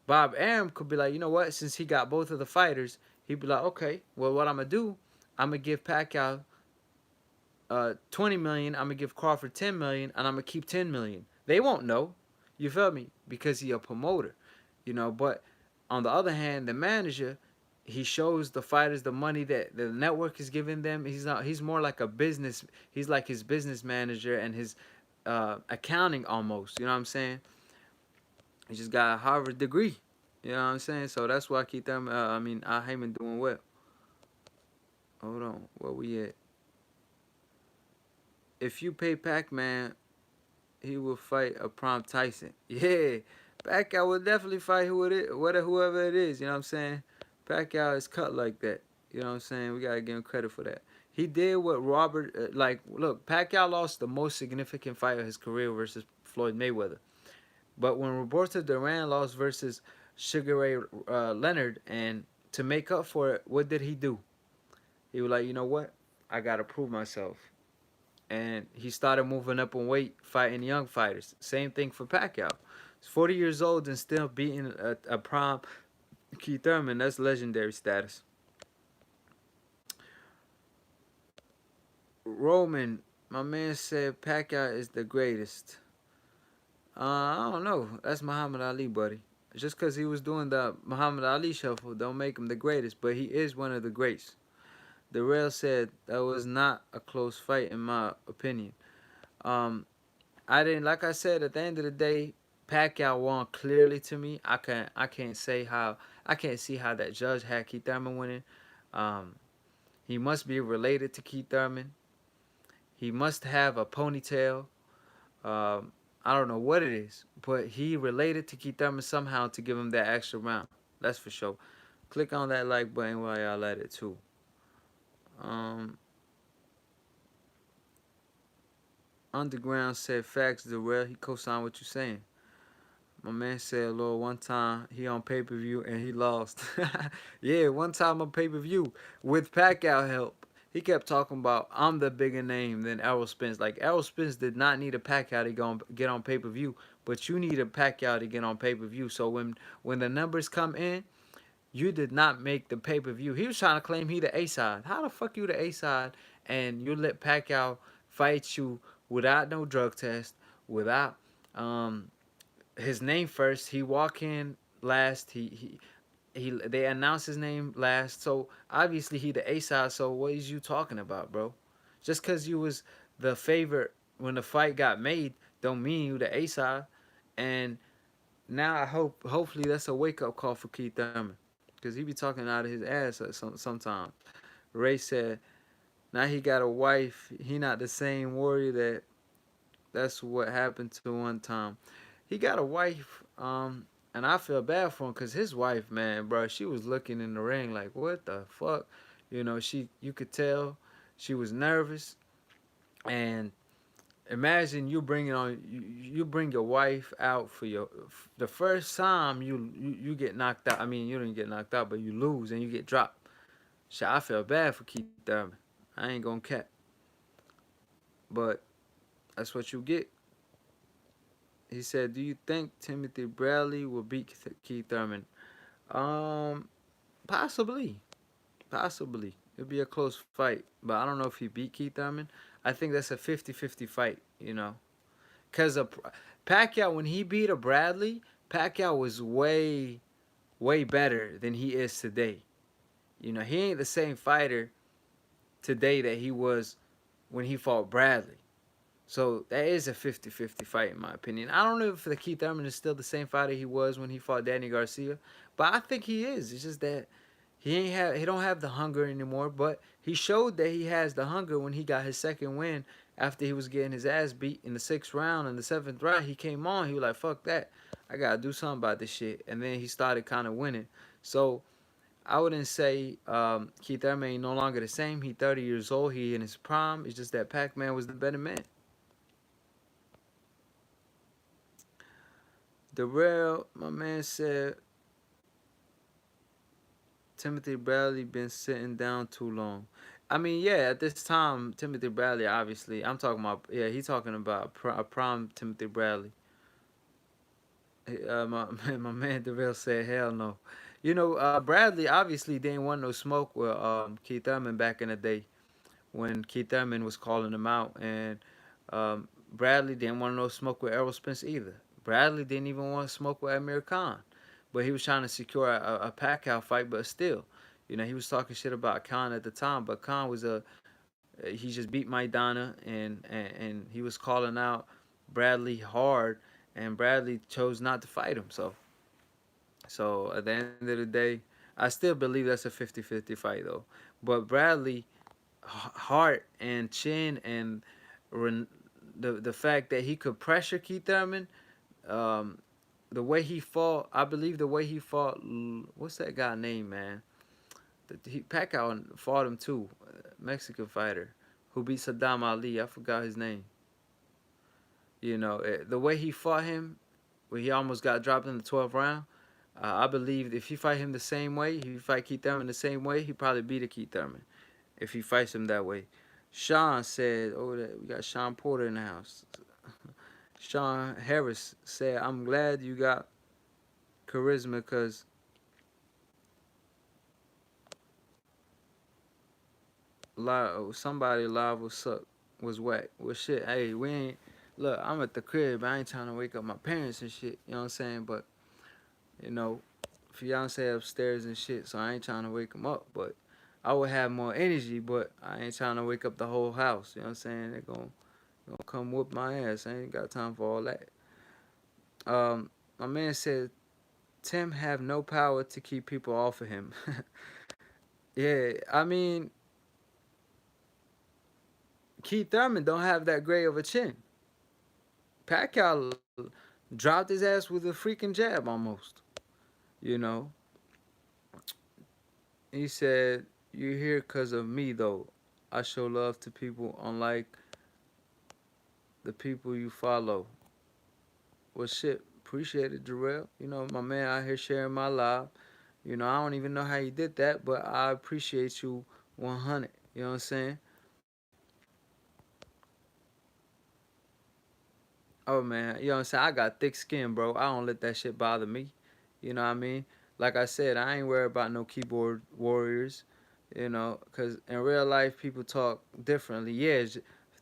Bob Arum could be like, you know what? Since he got both of the fighters, he'd be like, okay, well, what I'm gonna do, I'm gonna give Pacquiao 20 million. I'm gonna give Crawford 10 million, and I'm gonna keep 10 million. They won't know, you feel me? Because he a promoter, But on the other hand, the manager, he shows the fighters the money that the network is giving them. He's not. He's more like a business. He's like his business manager and his accounting almost. You know what I'm saying? He just got a Harvard degree. You know what I'm saying? So that's why I keep them. I Heyman doing well. Hold on, where we at? If you pay Pac-Man, he will fight a prompt Tyson. Yeah, Pacquiao will definitely fight whoever it is. You know what I'm saying? Pacquiao is cut like that. You know what I'm saying? We gotta give him credit for that. He did what Robert Look, Pacquiao lost the most significant fight of his career versus Floyd Mayweather. But when Roberto Duran lost versus Sugar Ray Leonard, and to make up for it, what did he do? He was like, you know what? I gotta prove myself, and he started moving up in weight, fighting young fighters. Same thing for Pacquiao. He's 40 years old and still beating a prime Keith Thurman. That's legendary status. Roman, my man said Pacquiao is the greatest. I don't know. That's Muhammad Ali, buddy. Just because he was doing the Muhammad Ali shuffle don't make him the greatest, but he is one of the greats. The rail said that was not a close fight in my opinion. Um, I didn't like I said at the end of the day, Pacquiao won clearly to me. I can't see how that judge had Keith Thurman winning. Um, he must be related to Keith Thurman. He must have a ponytail. I don't know what it is, but he related to Keith Thurman somehow to give him that extra round. That's for sure. Click on that like button while y'all at it too. Um, Underground said facts. The real he co-signed what you saying. My man said, Lord, one time he on pay per view and he lost. Yeah, one time on pay per view with Pacquiao help. He kept talking about I'm the bigger name than Errol Spence. Like Errol Spence did not need a Pacquiao to get on pay per view, but you need a Pacquiao to get on pay per view. So when the numbers come in, you did not make the pay per view. He was trying to claim he the A side. How the fuck you the A side and you let Pacquiao fight you without no drug test, without um his name first. He walk in last. He they announced his name last. So obviously he the A side. So what is you talking about, bro? Just cause you was the favorite when the fight got made, don't mean you the A side. And now I hopefully that's a wake up call for Keith Thurman, cause he be talking out of his ass sometimes. Ray said now he got a wife. He not the same warrior that's what happened to one time. He got a wife, and I feel bad for him because his wife, man, bro, she was looking in the ring like, what the fuck? You know, you could tell she was nervous. And imagine you bringing on, you bring your wife out for the first time you get knocked out. I mean, you didn't get knocked out, but you lose and you get dropped. Shit, I feel bad for Keith Thurman. I ain't gonna cap, but that's what you get. He said, "Do you think Timothy Bradley will beat Keith Thurman?" Um, possibly, possibly. It'll be a close fight, but I don't know if he beat Keith Thurman. I think that's a 50-50 fight, you know. Cause Pacquiao, when he beat a Bradley, Pacquiao was way better than he is today. You know, he ain't the same fighter today that he was when he fought Bradley. So that is a 50-50 fight in my opinion. I don't know if the Keith Thurman is still the same fighter he was when he fought Danny Garcia, but I think he is. It's just that he don't have the hunger anymore, but he showed that he has the hunger when he got his second win after he was getting his ass beat in the 6th round. In the 7th round, he came on. He was like, "Fuck that. I got to do something about this shit." And then he started kind of winning. So I wouldn't say Keith Thurman ain't no longer the same. He 30 years old. He in his prime. It's just that Pac-Man was the better man. The real, my man said, Timothy Bradley been sitting down too long. I mean, yeah, at this time, Timothy Bradley, obviously, I'm talking about, yeah, he talking about a prime Timothy Bradley. My man Deville said, hell no. You know, Bradley obviously didn't want no smoke with Keith Thurman back in the day when Keith Thurman was calling him out. And Bradley didn't want no smoke with Errol Spence either. Bradley didn't even want to smoke with Amir Khan. But he was trying to secure a Pacquiao fight, but still, you know, he was talking shit about Khan at the time. But Khan was he just beat Maidana, and he was calling out Bradley hard, and Bradley chose not to fight him. So at the end of the day, I still believe that's a 50-50 fight though. But Bradley, heart and chin and the fact that he could pressure Keith Thurman, um, the way he fought, I believe the way he fought. What's that guy name, man? Pacquiao fought him too, Mexican fighter who beat Saddam Ali. I forgot his name. You know, the way he fought him, where he almost got dropped in the 12th round. I believe if he fight him the same way, if he fight Keith Thurman the same way, he probably beat a Keith Thurman if he fights him that way. Sean said, "Oh, we got Sean Porter in the house." Sean Harris said, "I'm glad you got charisma because somebody live was whack. Well, shit, hey, we ain't look. I'm at the crib. I ain't trying to wake up my parents and shit. You know what I'm saying? But you know, fiance upstairs and shit, so I ain't trying to wake them up. But I would have more energy, but I ain't trying to wake up the whole house. You know what I'm saying? Gonna come whoop my ass. I ain't got time for all that. My man said Tim have no power to keep people off of him. Yeah, I mean, Keith Thurman don't have that great of a chin. Pacquiao dropped his ass with a freaking jab almost. You know, he said, "You're here because of me, though. I show love to people unlike the people you follow." Well, shit, appreciate it, Jarrell. You know, my man out here sharing my life. You know, I don't even know how you did that, but I appreciate you 100. You know what I'm saying? Oh man, you know what I'm saying? I got thick skin, bro. I don't let that shit bother me. You know what I mean? Like I said, I ain't worried about no keyboard warriors. You know, because in real life people talk differently. Yeah,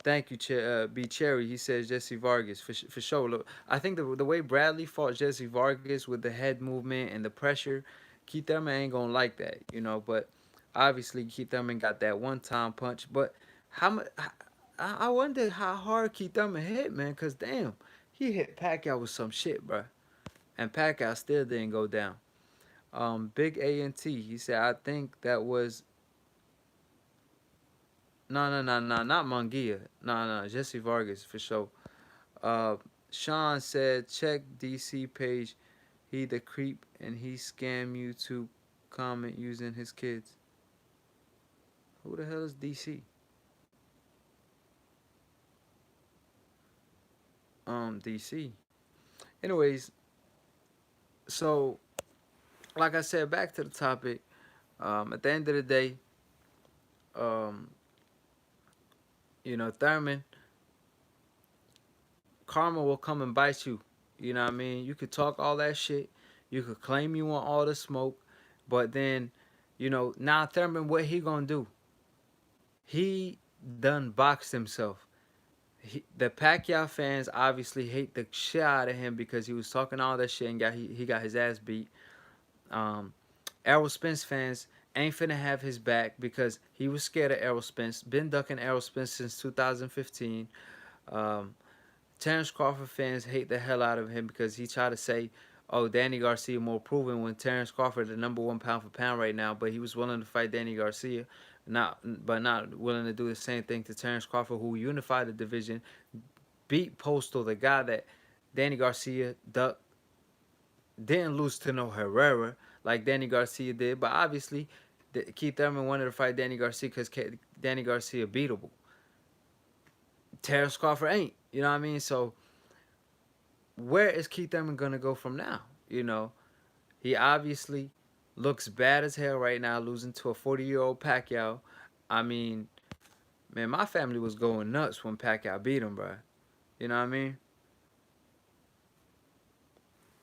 thank you, B Cherry. He says Jesse Vargas for sure. Look, I think the way Bradley fought Jesse Vargas with the head movement and the pressure, Keith Thurman ain't gonna like that. You know, but obviously Keith Thurman got that one time punch. But how much? I wonder how hard Keith Thurman hit, man. Cause damn, he hit Pacquiao with some shit, bro. And Pacquiao still didn't go down. Big A and T. He said, I think that was no, not Munguia. No, Jesse Vargas for sure. Uh, Sean said, check DC page. He the creep and he scam you to comment using his kids. Who the hell is DC? DC. Anyways, so like I said, back to the topic. At the end of the day, um, Thurman, karma will come and bite you. You know what I mean? You could talk all that shit. You could claim you want all the smoke, but then, now Thurman, what he gonna do? He done boxed himself. The Pacquiao fans obviously hate the shit out of him because he was talking all that shit and he got his ass beat. Um, Errol Spence fans ain't finna have his back because he was scared of Errol Spence. Been ducking Errol Spence since 2015. Um, Terrence Crawford fans hate the hell out of him because he tried to say, "Oh, Danny Garcia more proven," when Terrence Crawford the number one pound for pound right now, but he was willing to fight Danny Garcia, not willing to do the same thing to Terrence Crawford, who unified the division, beat Postal, the guy that Danny Garcia ducked, didn't lose to no Herrera like Danny Garcia did, but obviously Keith Thurman wanted to fight Danny Garcia because Danny Garcia beatable. Terrence Crawford ain't. You know what I mean? So where is Keith Thurman gonna go from now? He obviously looks bad as hell right now, losing to a 40-year-old Pacquiao. I mean, man, my family was going nuts when Pacquiao beat him, bro. You know what I mean?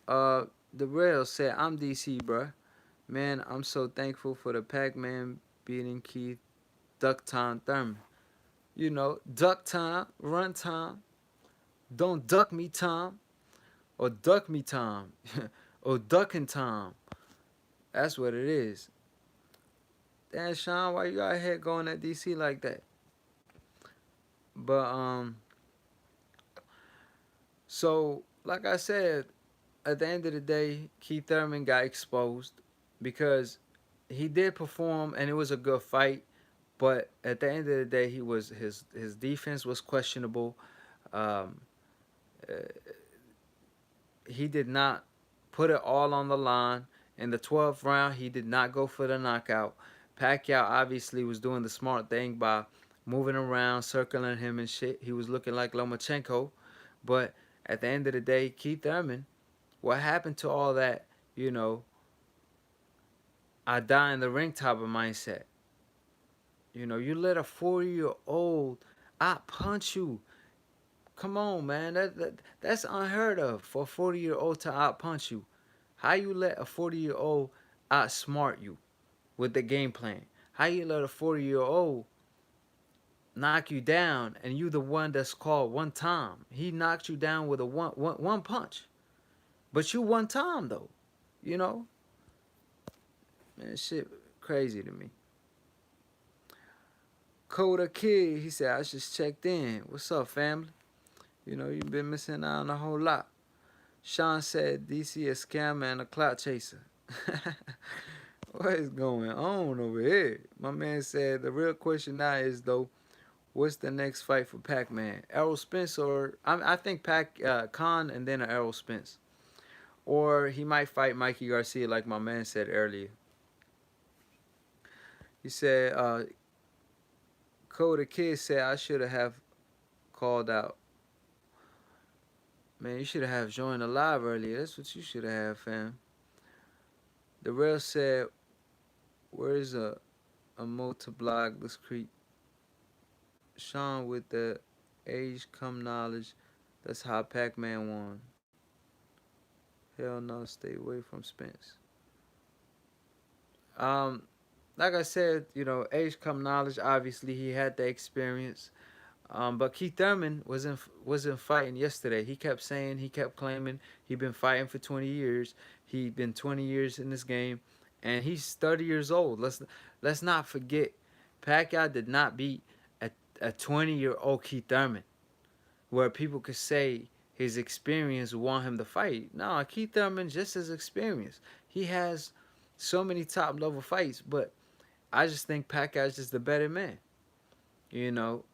Uh, the Rail said, "I'm DC, bro. Man, I'm so thankful for the Pac-Man beating Keith Duck Time Thurman. Duck time, run time, don't duck me time, or duck me time, or ducking time. That's what it is." Damn, Sean, why you out here going at DC like that? But so like I said, at the end of the day, Keith Thurman got exposed because he did perform and it was a good fight. But at the end of the day, his defense was questionable. Um, uh, he did not put it all on the line. In the 12th round, he did not go for the knockout. Pacquiao obviously was doing the smart thing by moving around, circling him and shit. He was looking like Lomachenko. But at the end of the day, Keith Thurman, what happened to all that, you know, I die in the ring type of mindset? You let a 40-year-old out punch you. Come on, man. That's unheard of for a 40-year-old to out punch you. How you let a 40-year-old outsmart you with the game plan? How you let a 40-year-old knock you down and you the one that's called one time? He knocked you down with a one punch. But you one time though. You know? Man, shit crazy to me. Coda Kid, he said, I just checked in. What's up, family? You've been missing out on a whole lot. Sean said DC a scammer and a clout chaser. What is going on over here? My man said the real question now is though, What's the next fight for Pac-Man? Errol Spence or I think Pac Khan and then Errol Spence, or he might fight Mikey Garcia like my man said earlier. He said, Cole the Kid said I should have called out. Man, you should have joined the live earlier. That's what you should have, fam. The real said, where's a motor blog this creep? Sean with the age come knowledge. That's how Pac-Man won. Hell no, stay away from Spence. Um, like I said, age come knowledge. Obviously, he had the experience. But Keith Thurman wasn't fighting yesterday. He kept saying, he kept claiming he been fighting for 20 years. He been 20 years in this game, and he's 30 years old. Let's not forget, Pacquiao did not beat a 20-year-old Keith Thurman, where people could say his experience want him to fight. No, Keith Thurman just as experienced. He has so many top level fights, but I just think Pacquiao is just the better man. You know,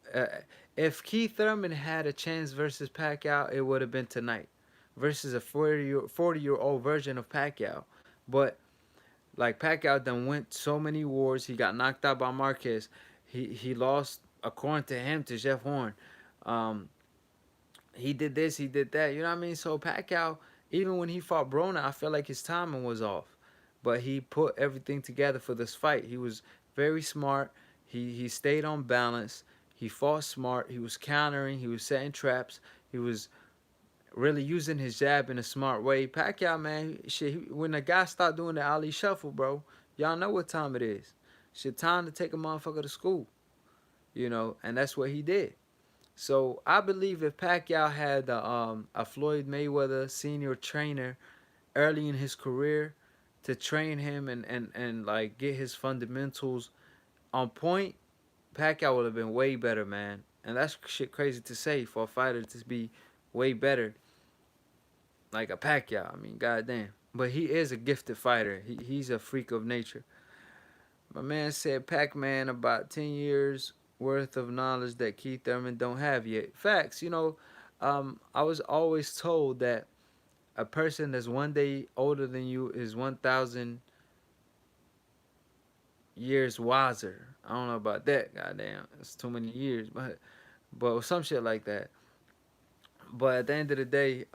if Keith Thurman had a chance versus Pacquiao, it would have been tonight, versus a 40 year old version of Pacquiao. But like Pacquiao done went so many wars. He got knocked out by Marquez. He lost according to him to Jeff Horn. Um, he did this, he did that. You know what I mean? So Pacquiao, even when he fought Brona, I felt like his timing was off, but he put everything together for this fight. He was very smart. He stayed on balance. He fought smart. He was countering. He was setting traps. He was really using his jab in a smart way. Pacquiao, man, shit. When the guy start doing the Ali shuffle, bro, y'all know what time it is. Shit, time to take a motherfucker to school. And that's what he did. So I believe if Pacquiao had a Floyd Mayweather senior trainer early in his career to train him and like get his fundamentals on point, Pacquiao would have been way better, man. And that's shit crazy to say for a fighter to be way better like a Pacquiao. I mean, goddamn. But he is a gifted fighter. He's a freak of nature. My man said Pac-Man about 10 years worth of knowledge that Keith Thurman don't have yet. Facts, I was always told that a person that's one day older than you is 1,000 years wiser. I don't know about that, goddamn. It's too many years, but some shit like that. But at the end of the day,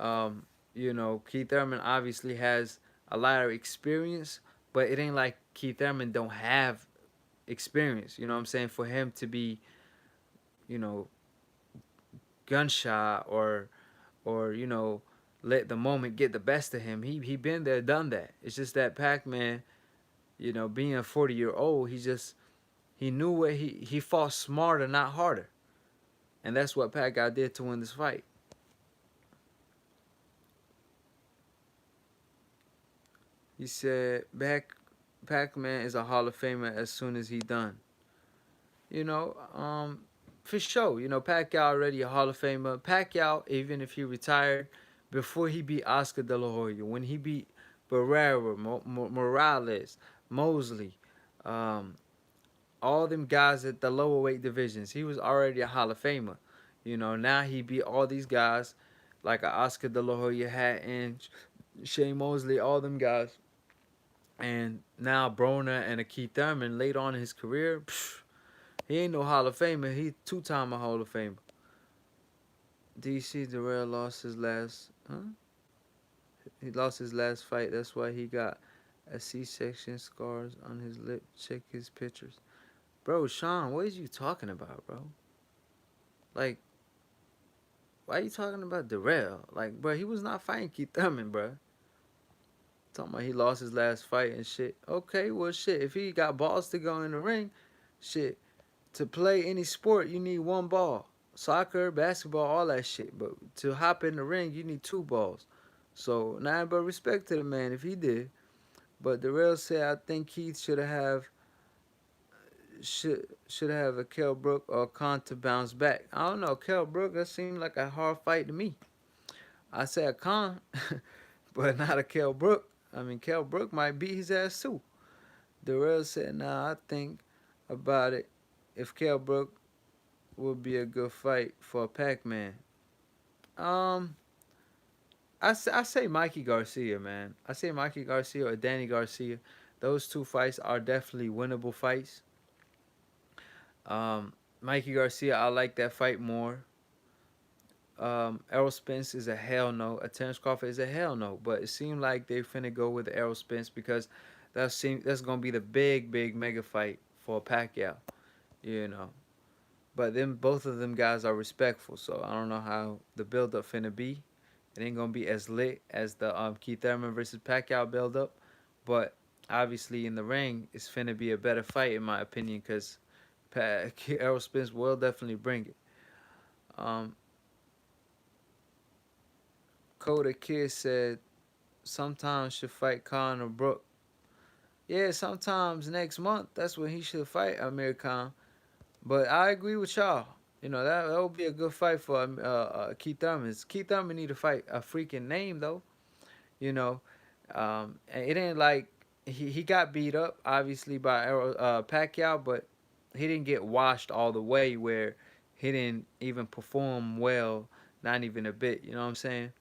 Keith Thurman obviously has a lot of experience, but it ain't like Keith Thurman don't have experience. You know what I'm saying? For him to be, you know, gunshot or let the moment get the best of him. He been there, done that. It's just that Pac-Man, being a 40-year old, he knew what he fought smarter, not harder, and that's what Pacquiao did to win this fight. He said, Pac-Man is a Hall of Famer as soon as he done. You know, for sure. Pacquiao already a Hall of Famer. Pacquiao, even if he retired, before he beat Oscar De La Hoya, when he beat Barrera, Morales, Mosley, um, all them guys at the lower weight divisions, he was already a Hall of Famer. Now he beat all these guys like a Oscar De La Hoya had and Shane Mosley, all them guys. And now Broner and a Keith Thurman late on in his career, he ain't no Hall of Famer. He two-time a Hall of Famer. DC Darrell lost his last, huh? He lost his last fight. That's why he got a C-section scars on his lip. Check his pictures. Bro, Sean, what is you talking about, bro? Like, why are you talking about Darrell? Like, bro, he was not fighting Keith Thurman, bro. Talking about he lost his last fight and shit. Okay, well, shit. If he got balls to go in the ring, shit. To play any sport, you need one ball. Soccer, basketball, all that shit. But to hop in the ring, you need two balls. So, nah, but respect to the man if he did. But Darrell said, I think Keith should have a Kell Brook or Khan to bounce back. I don't know, Kell Brook, that seemed like a hard fight to me. I said Khan, but not a Kell Brook. I mean, Kell Brook might beat his ass too. Darrell said, nah, I think about it. If Kell Brook would be a good fight for Pac-Man? Um, I say Mikey Garcia, man. I say Mikey Garcia or Danny Garcia. Those two fights are definitely winnable fights. Um, Mikey Garcia, I like that fight more. Errol Spence is a hell no. A Terrence Crawford is a hell no. But it seemed like they finna go with Errol Spence because that's gonna be the big mega fight for Pacquiao. You know. But then both of them guys are respectful, so I don't know how the build up finna be. It ain't gonna be as lit as the Keith Thurman versus Pacquiao build up, but obviously in the ring, it's finna be a better fight in my opinion because Errol Spence will definitely bring it. Um, Coda Kid said sometimes should fight Conor Brook. Yeah, sometimes next month that's when he should fight Amir Khan. But I agree with y'all. You know that would be a good fight for Keith Thurman. Keith Thurman need to fight a freaking name though. You know, and it ain't like he got beat up obviously by Pacquiao, but he didn't get washed all the way where he didn't even perform well, not even a bit. You know what I'm saying?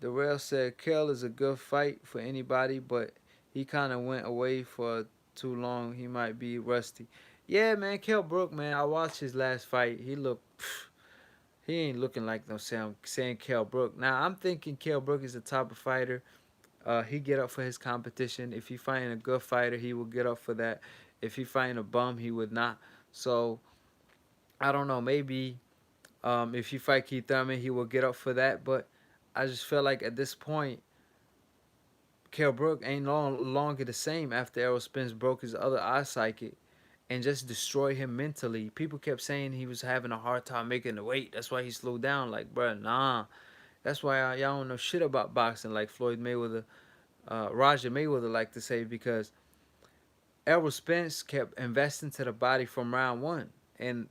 The rail said Kell is a good fight for anybody, but he kind of went away for too long. He might be rusty. Yeah, man, Kell Brook, man. I watched his last fight. He looked. He ain't looking like no saying Kell Brook. Now I'm thinking Kell Brook is a type of fighter. He get up for his competition. If he fighting a good fighter, he will get up for that. If he fighting a bum, he would not. So I don't know. Maybe if he fight Keith Thurman, he will get up for that. But I just feel like at this point, Kell Brook ain't longer the same after Errol Spence broke his other eye socket and just destroyed him mentally. People kept saying he was having a hard time making the weight. That's why he slowed down. Like, bruh, nah. That's why y'all don't know shit about boxing like Floyd Mayweather, Roger Mayweather like to say because Errol Spence kept investing to the body from round one. And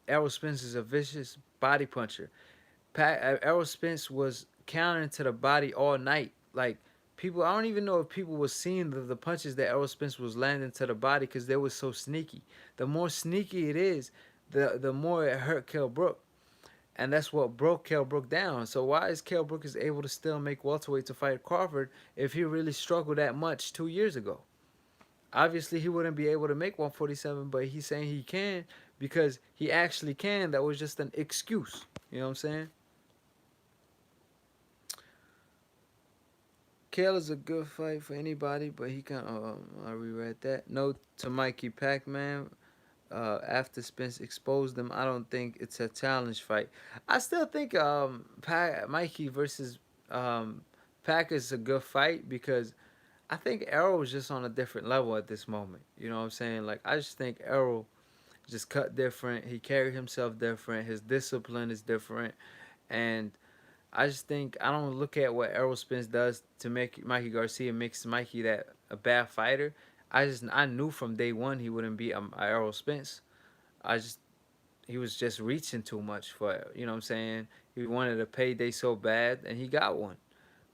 Errol Spence is a vicious body puncher. Errol Spence was countering to the body all night. Like people, I don't even know if people were seeing the punches that Errol Spence was landing to the body because they were so sneaky. The more sneaky it is, the more it hurt Kell Brook, and that's what broke Kell Brook down. So why is Kell Brook is able to still make welterweight to fight Crawford if he really struggled that much 2 years ago? Obviously, he wouldn't be able to make 147, but he's saying he can because he actually can. That was just an excuse. You know what I'm saying? Kale is a good fight for anybody, but he can. I reread that. Note to Mikey Pac-Man. After Spence exposed them, I don't think it's a challenge fight. I still think Mikey versus Pac is a good fight because I think Errol is just on a different level at this moment. You know what I'm saying? Like I just think Errol just cut different. He carried himself different. His discipline is different, and I just think I don't look at what Errol Spence does to make Mikey Garcia makes Mikey that a bad fighter. I knew from day one he wouldn't be Errol Spence. I just he was just reaching too much for it. You know what I'm saying? He wanted a payday so bad and he got one.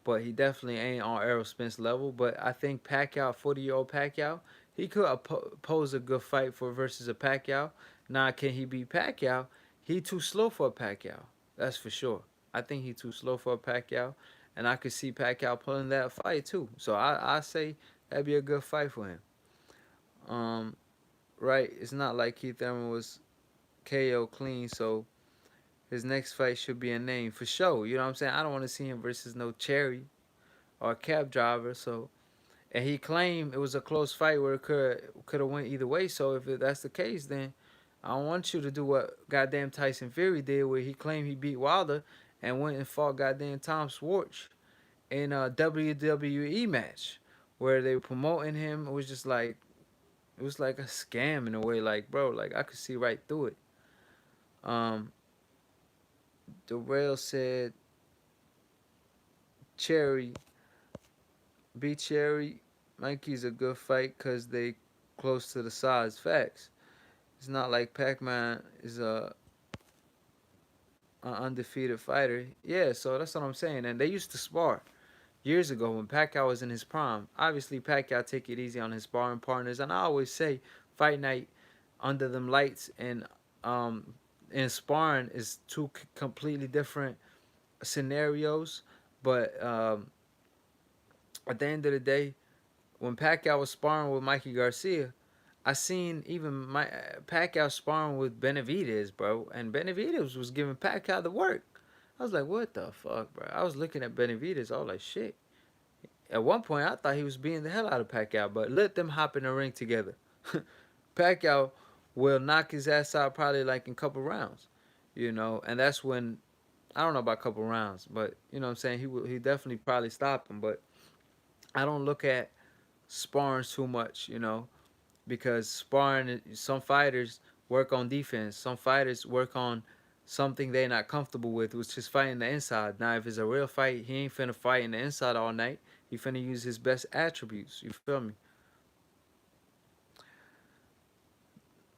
But he definitely ain't on Errol Spence level. But I think Pacquiao, 40-year-old Pacquiao, he could pose a good fight for versus a Pacquiao. Now, can he beat Pacquiao? He too slow for a Pacquiao. That's for sure. I think he too slow for a Pacquiao, and I could see Pacquiao pulling that fight too. So I say that'd be a good fight for him. Um, right? It's not like Keith Thurman was KO clean, so his next fight should be a name for sure. You know what I'm saying? I don't want to see him versus no Cherry or a cab driver. So, and he claimed it was a close fight where it could have went either way. So if that's the case, then I don't want you to do what goddamn Tyson Fury did, where he claimed he beat Wilder and went and fought goddamn Tom Schwartz in a WWE match where they were promoting him. It was like a scam in a way. Like bro, like I could see right through it. Um, the rail said Cherry beat Cherry. Mikey's a good fight because they close to the size. Facts. It's not like Pac-Man is a undefeated fighter. Yeah, so that's what I'm saying. And they used to spar years ago when Pacquiao was in his prime. Obviously, Pacquiao take it easy on his sparring partners. And I always say, fight night. under them lights um and sparring is two completely different scenarios. But at the end of the day, when Pacquiao was sparring with Mikey Garcia, I seen even my Pacquiao sparring with Benavidez, bro, and Benavidez was giving Pacquiao the work. I was like, what the fuck, bro? I was looking at Benavidez, I was like, shit. At one point, I thought he was beating the hell out of Pacquiao, but let them hop in the ring together. Pacquiao will knock his ass out probably like in a couple rounds, and that's when I don't know about a couple rounds, but you know what I'm saying he definitely probably stop him, but I don't look at sparring too much, because sparring, some fighters work on defense, some fighters work on something they're not comfortable with, which is fighting the inside. Now, if it's a real fight, he ain't finna fight in the inside all night. He finna use his best attributes. You feel me?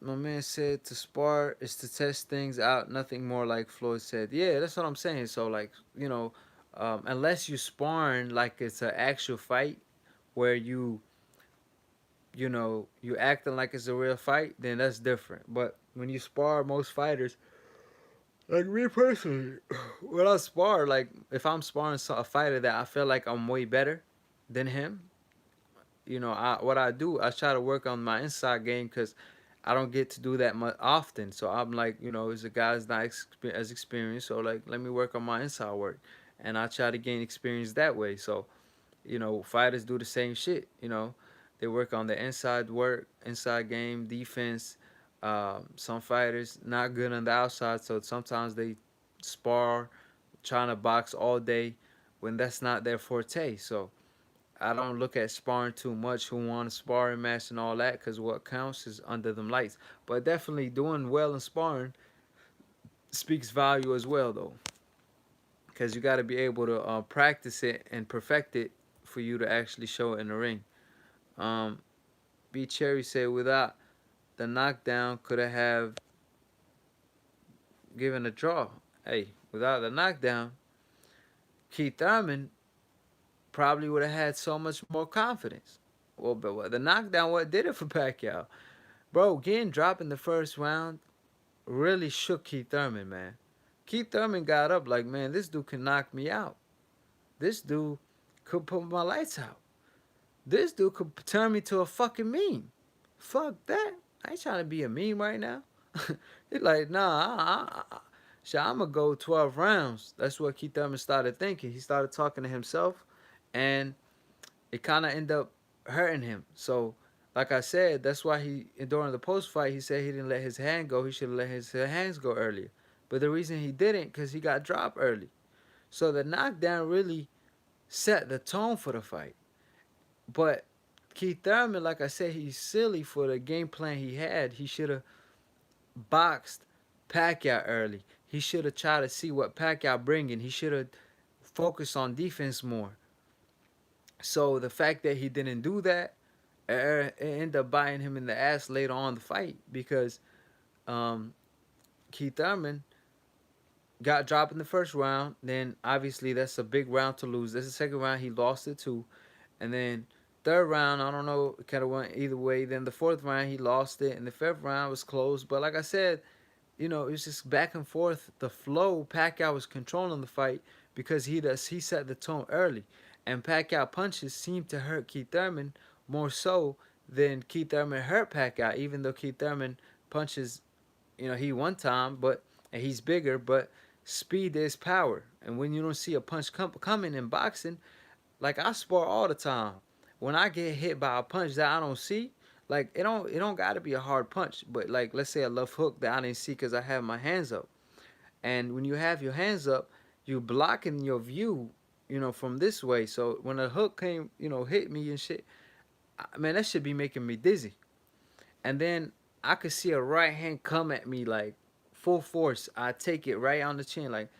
My man said to spar is to test things out, nothing more, like Floyd said. Yeah, that's what I'm saying. So, like, unless you sparring like it's an actual fight where you acting like it's a real fight, then that's different. But when you spar, most fighters, like me personally, when I spar, like if I'm sparring a fighter that I feel like I'm way better than him, what I do, I try to work on my inside game because I don't get to do that much often. So I'm like, as a guy's not as experienced, so like let me work on my inside work, and I try to gain experience that way. So fighters do the same shit. They work on the inside work, inside game, defense. Some fighters not good on the outside, so sometimes they spar, trying to box all day when that's not their forte. So I don't look at sparring too much. Who want a sparring match and all that? Because what counts is under them lights. But definitely doing well in sparring speaks value as well, though, because you got to be able to practice it and perfect it for you to actually show it in the ring. Um, B Cherry said without the knockdown could have given a draw. Hey, without the knockdown, Keith Thurman probably would have had so much more confidence. Well, but the knockdown, what did it for Pacquiao? Bro, getting dropped in the first round really shook Keith Thurman, man. Keith Thurman got up like, man, this dude can knock me out. This dude could put my lights out. This dude could turn me to a fucking meme. Fuck that. I ain't trying to be a meme right now. He's like, nah, I'm going to go 12 rounds. That's what Keith Thurman started thinking. He started talking to himself, and it kind of ended up hurting him. So, like I said, that's why during the post fight, he said he didn't let his hand go. He should have let his hands go earlier. But the reason he didn't, because he got dropped early. So the knockdown really set the tone for the fight. But Keith Thurman, like I said, he's silly for the game plan he had. He should have boxed Pacquiao early. He should have tried to see what Pacquiao bringing. He should have focused on defense more. So the fact that he didn't do that, it ended up biting him in the ass later on in the fight because um, Keith Thurman got dropped in the first round. Then obviously that's a big round to lose. That's the second round he lost it to, and then third round I don't know, it kind of went either way. Then the fourth round he lost it, and the fifth round was close. But like I said, it was just back and forth. The flow, Pacquiao was controlling the fight because he set the tone early, and Pacquiao punches seemed to hurt Keith Thurman more so than Keith Thurman hurt Pacquiao. Even though Keith Thurman punches, he one time, but and he's bigger, but speed is power. And when you don't see a punch coming in boxing, like I spar all the time. When I get hit by a punch that I don't see, like it don't gotta be a hard punch, but like let's say a left hook that I didn't see because I have my hands up. And when you have your hands up, you blocking your view, from this way. So when a hook came, hit me and shit, man, that should be making me dizzy. And then I could see a right hand come at me like full force. I take it right on the chin, like,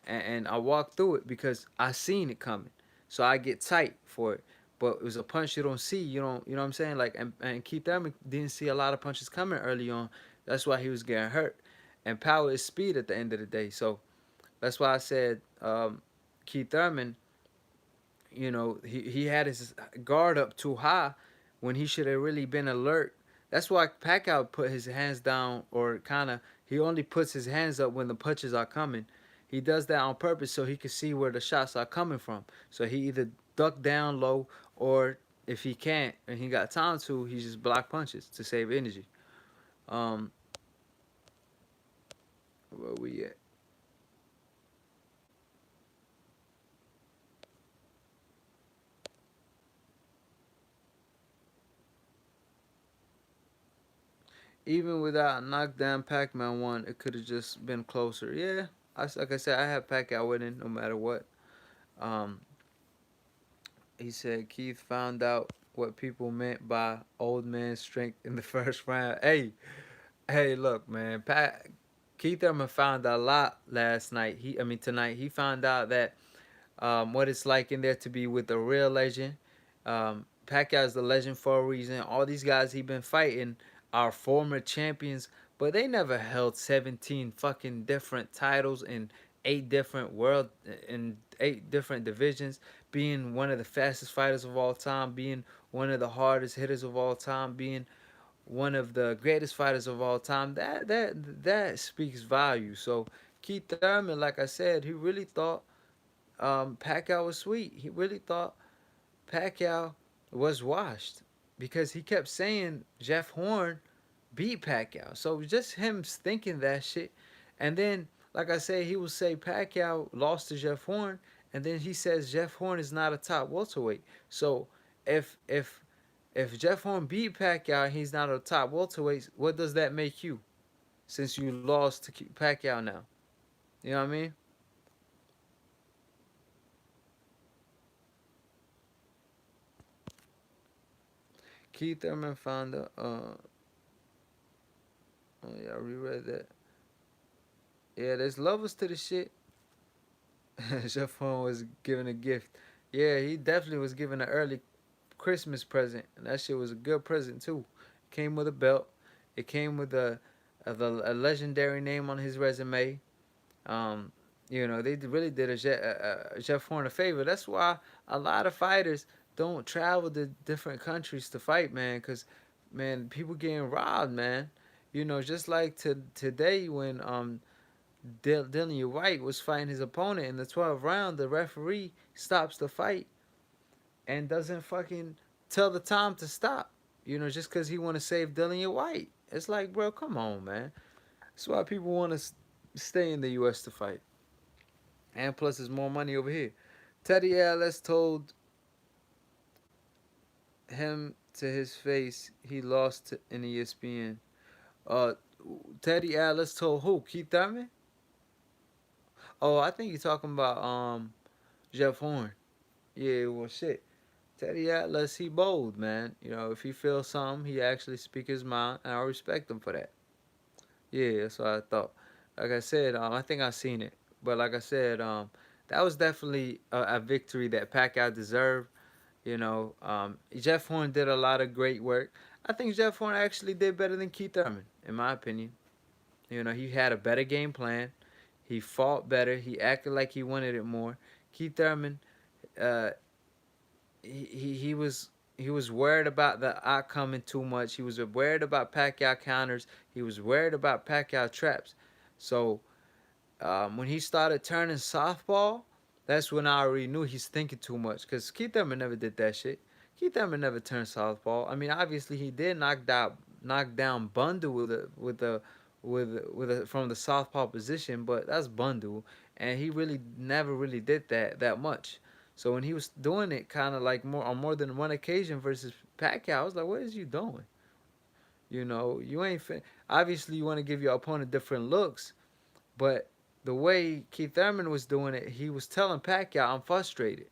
and I walk through it because I seen it coming. So I get tight for it. But it was a punch you don't see. You know what I'm saying? Like, and Keith Thurman didn't see a lot of punches coming early on. That's why he was getting hurt. And power is speed at the end of the day. So that's why I said Keith Thurman, he had his guard up too high when he should have really been alert That's why Pacquiao put his hands down, or kind of he only puts his hands up when the punches are coming. He does that on purpose so he can see where the shots are coming from. So he either duck down low, or if he can't and he got time to, he just block punches to save energy. Um, where we at? Even without a knockdown, Pac-Man won. It could have just been closer. Yeah, like I said, I have Pacquiao winning no matter what. Um, he said Keith found out what people meant by old man strength in the first round. Hey, look, man. Keith Thurman found out a lot last night. I mean, tonight. He found out that what it's like in there to be with a real legend. Pacquiao's the legend for a reason. All these guys he been fighting are former champions, but they never held 17 fucking different titles in eight different divisions. Being one of the fastest fighters of all time, being one of the hardest hitters of all time, being one of the greatest fighters of all time. That speaks value. So Keith Thurman, like I said, he really thought Pacquiao was sweet. He really thought Pacquiao was washed because he kept saying Jeff Horn beat Pacquiao. So just him thinking that shit, and then like I said, he will say Pacquiao lost to Jeff Horn, and then he says Jeff Horn is not a top welterweight. So if if if Jeff Horn beat Pacquiao, he's not a top welterweight. What does that make you? Since you lost to Pacquiao now, you know what I mean? Keith Thurman found the oh yeah, I reread that. Yeah, there's levels to the shit. Jeff Horn was given a gift. Yeah, he definitely was given an early Christmas present, and that shit was a good present too. It came with a belt. It came with a legendary name on his resume. Um, they really did a Jeff Horn a favor. That's why a lot of fighters don't travel to different countries to fight, man, because man, people getting robbed, man. Just like today when Dillian White was fighting his opponent in the 12th round, the referee stops the fight and doesn't fucking tell the time to stop. Just because he want to save Dillian White. It's like, bro, come on, man. That's why people want to stay in the U.S. to fight. And plus, there's more money over here. Teddy Atlas told him to his face he lost in ESPN. Uh, Teddy Atlas told who? Keith Thurman? Oh, I think you're talking about Jeff Horn. Yeah, well, shit. Teddy Atlas, he bold, man. If he feels something, he actually speak his mind, and I respect him for that. Yeah, that's what I thought. Like I said, I think I seen it, but like I said, that was definitely a victory that Pacquiao deserved. Jeff Horn did a lot of great work. I think Jeff Horn actually did better than Keith Thurman, in my opinion. He had a better game plan. He fought better. He acted like he wanted it more. Keith Thurman, uh, he was worried about the outcome too much. He was worried about Pacquiao counters. He was worried about Pacquiao traps. So when he started turning softball, that's when I already knew he's thinking too much. Cause Keith Thurman never did that shit. Keith Thurman never turned softball. I mean, obviously he did knock down Bundle with a from the southpaw position, but that's Bundle, and he really never really did that much. So when he was doing it, kind of like more on more than one occasion versus Pacquiao, I was like, what is you doing? You ain't obviously you want to give your opponent different looks, but the way Keith Thurman was doing it, he was telling Pacquiao, I'm frustrated.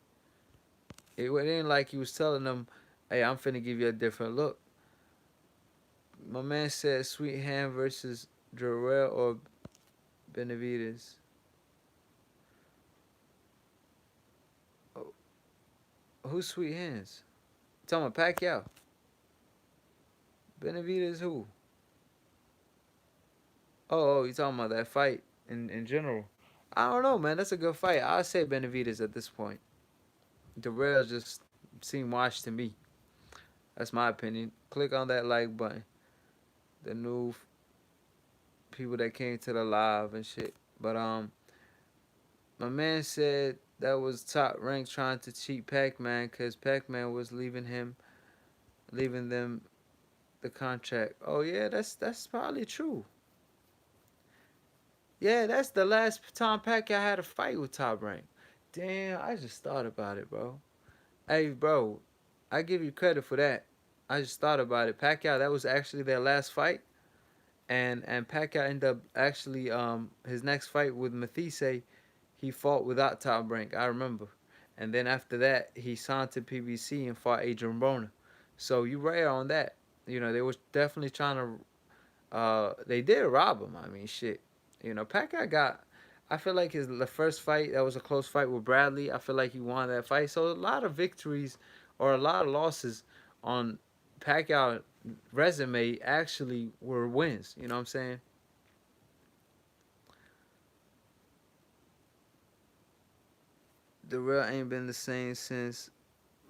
It ain't like he was telling him, hey, I'm finna give you a different look. My man said Sweet Hand versus Jarrell or Benavides. Oh, who's Sweet Hands? You talking about Pacquiao? Benavides who? Oh, you talking about that fight in general? I don't know, man. That's a good fight. I'll say Benavides at this point. Darrell just seemed washed to me. That's my opinion. Click on that like button. the new people that came to the live and shit. But my man said that was Top Rank trying to cheat Pac-Man because Pac-Man was leaving them the contract. Oh yeah, that's probably true. Yeah, that's the last time Pacquiao had a fight with Top Rank. Damn, I just thought about it, bro. Hey, bro, I give you credit for that. I just thought about it. Pacquiao, that was actually their last fight, and Pacquiao ended up actually his next fight with Mathise, he fought without Top Rank. I remember, and then after that he signed to PBC and fought Adrian Broner. So you right on that. You know they was definitely trying to they did rob him. I mean, shit. You know, Pacquiao got. I feel like his the first fight that was a close fight with Bradley. I feel like he won that fight. So a lot of victories or a lot of losses on Pacquiao resume actually were wins. You know what I'm saying? The real ain't been the same since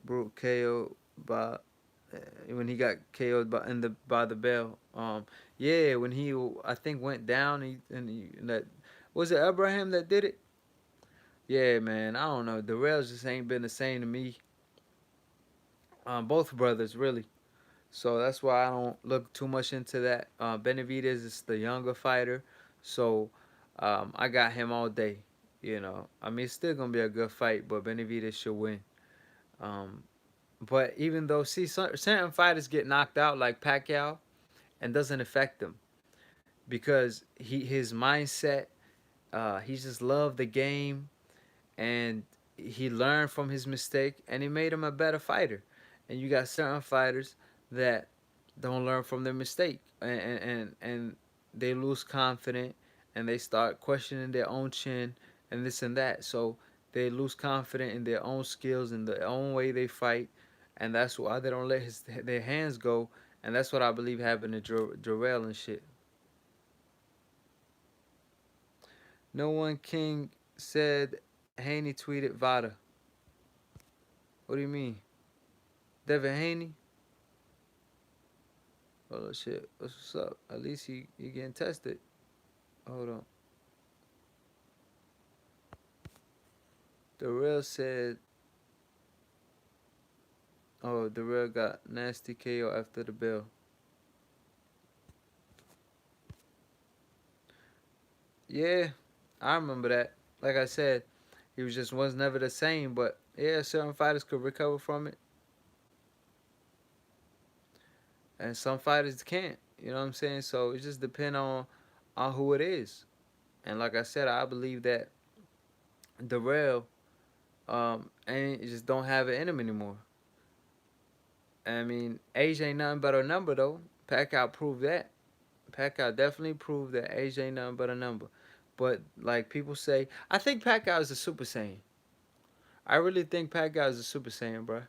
Brooke KO by when he got KO'd by the bell. Yeah, when he I think went down and that was it Abraham that did it. Yeah, man, I don't know. The rails just ain't been the same to me. Both brothers really. So that's why I don't look too much into that. Benavidez is the younger fighter, so I got him all day. You know, I mean, it's still gonna be a good fight, but Benavidez should win. Um, but even though, see, certain fighters get knocked out like Pacquiao, and doesn't affect him because his mindset, he just loved the game and he learned from his mistake and it made him a better fighter. And you got certain fighters that don't learn from their mistake and they lose confidence and they start questioning their own chin and this and that. So they lose confidence in their own skills and their own way they fight, and that's why they don't let their hands go. And that's what I believe happened to Jarrell and shit. No one King said Haney tweeted Vada. What do you mean? Devin Haney? Oh shit. What's up? At least he getting tested. Hold on. The real said oh the real got nasty KO after the bell. Yeah, I remember that. Like I said, he was never the same, but yeah, certain fighters could recover from it and some fighters can't. You know what I'm saying? So it just depends on who it is. And like I said, I believe that the real ain't just don't have it in him anymore. I mean, age ain't nothing but a number though. Pacquiao proved that. Pacquiao definitely proved that age ain't nothing but a number. But like people say, I think Pacquiao is a Super Saiyan. I really think Pacquiao is a Super Saiyan, bro.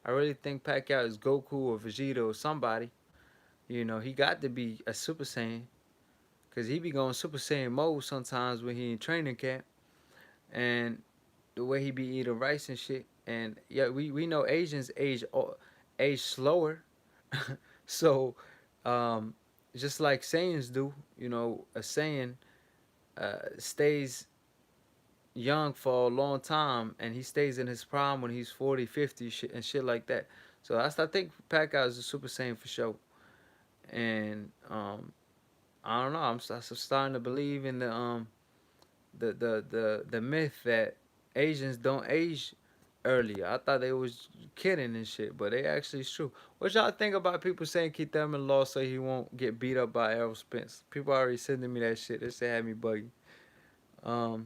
I really think Pacquiao is Goku or Vegeta or somebody. You know, he got to be a Super Saiyan because he be going Super Saiyan mode sometimes when he in training camp, and the way he be eating rice and shit. And yeah, we know Asians age slower, so um, just like Saiyans do. You know, a Saiyan stays young for a long time, and he stays in his prime when he's 40, 50, and shit like that. So I think Pacquiao is a Super Saiyan for sure. And I don't know. I'm starting to believe in the myth that Asians don't age earlier. I thought they was kidding and shit, but they actually is true. What y'all think about people saying Keith Thurman lost so he won't get beat up by Errol Spence? People already sending me that shit. They say had me buggy. Um,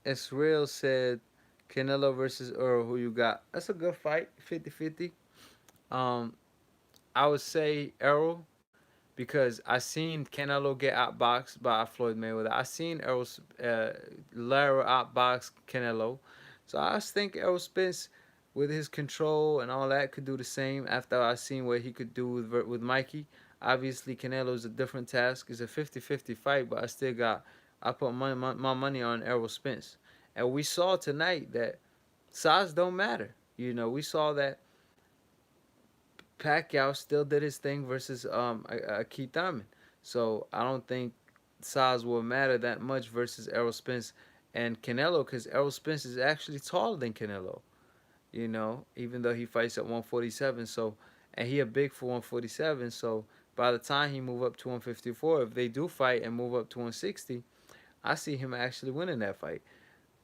it's real said Canelo versus Earl. Who you got? That's a good fight. 50-50. Um, I would say Errol because I seen Canelo get outboxed by Floyd Mayweather. I seen Lara outbox Canelo, so I think Errol Spence, with his control and all that, could do the same. After I seen what he could do with Mikey, obviously Canelo's a different task. It's a 50-50 fight, but I put my money on Errol Spence, and we saw tonight that size don't matter. You know, we saw that Pacquiao still did his thing versus Keith Thurman. So I don't think size will matter that much versus Errol Spence and Canelo, because Errol Spence is actually taller than Canelo. You know, even though he fights at 147. So, and he a big for 147. So by the time he move up to 154, if they do fight and move up to 160, I see him actually winning that fight.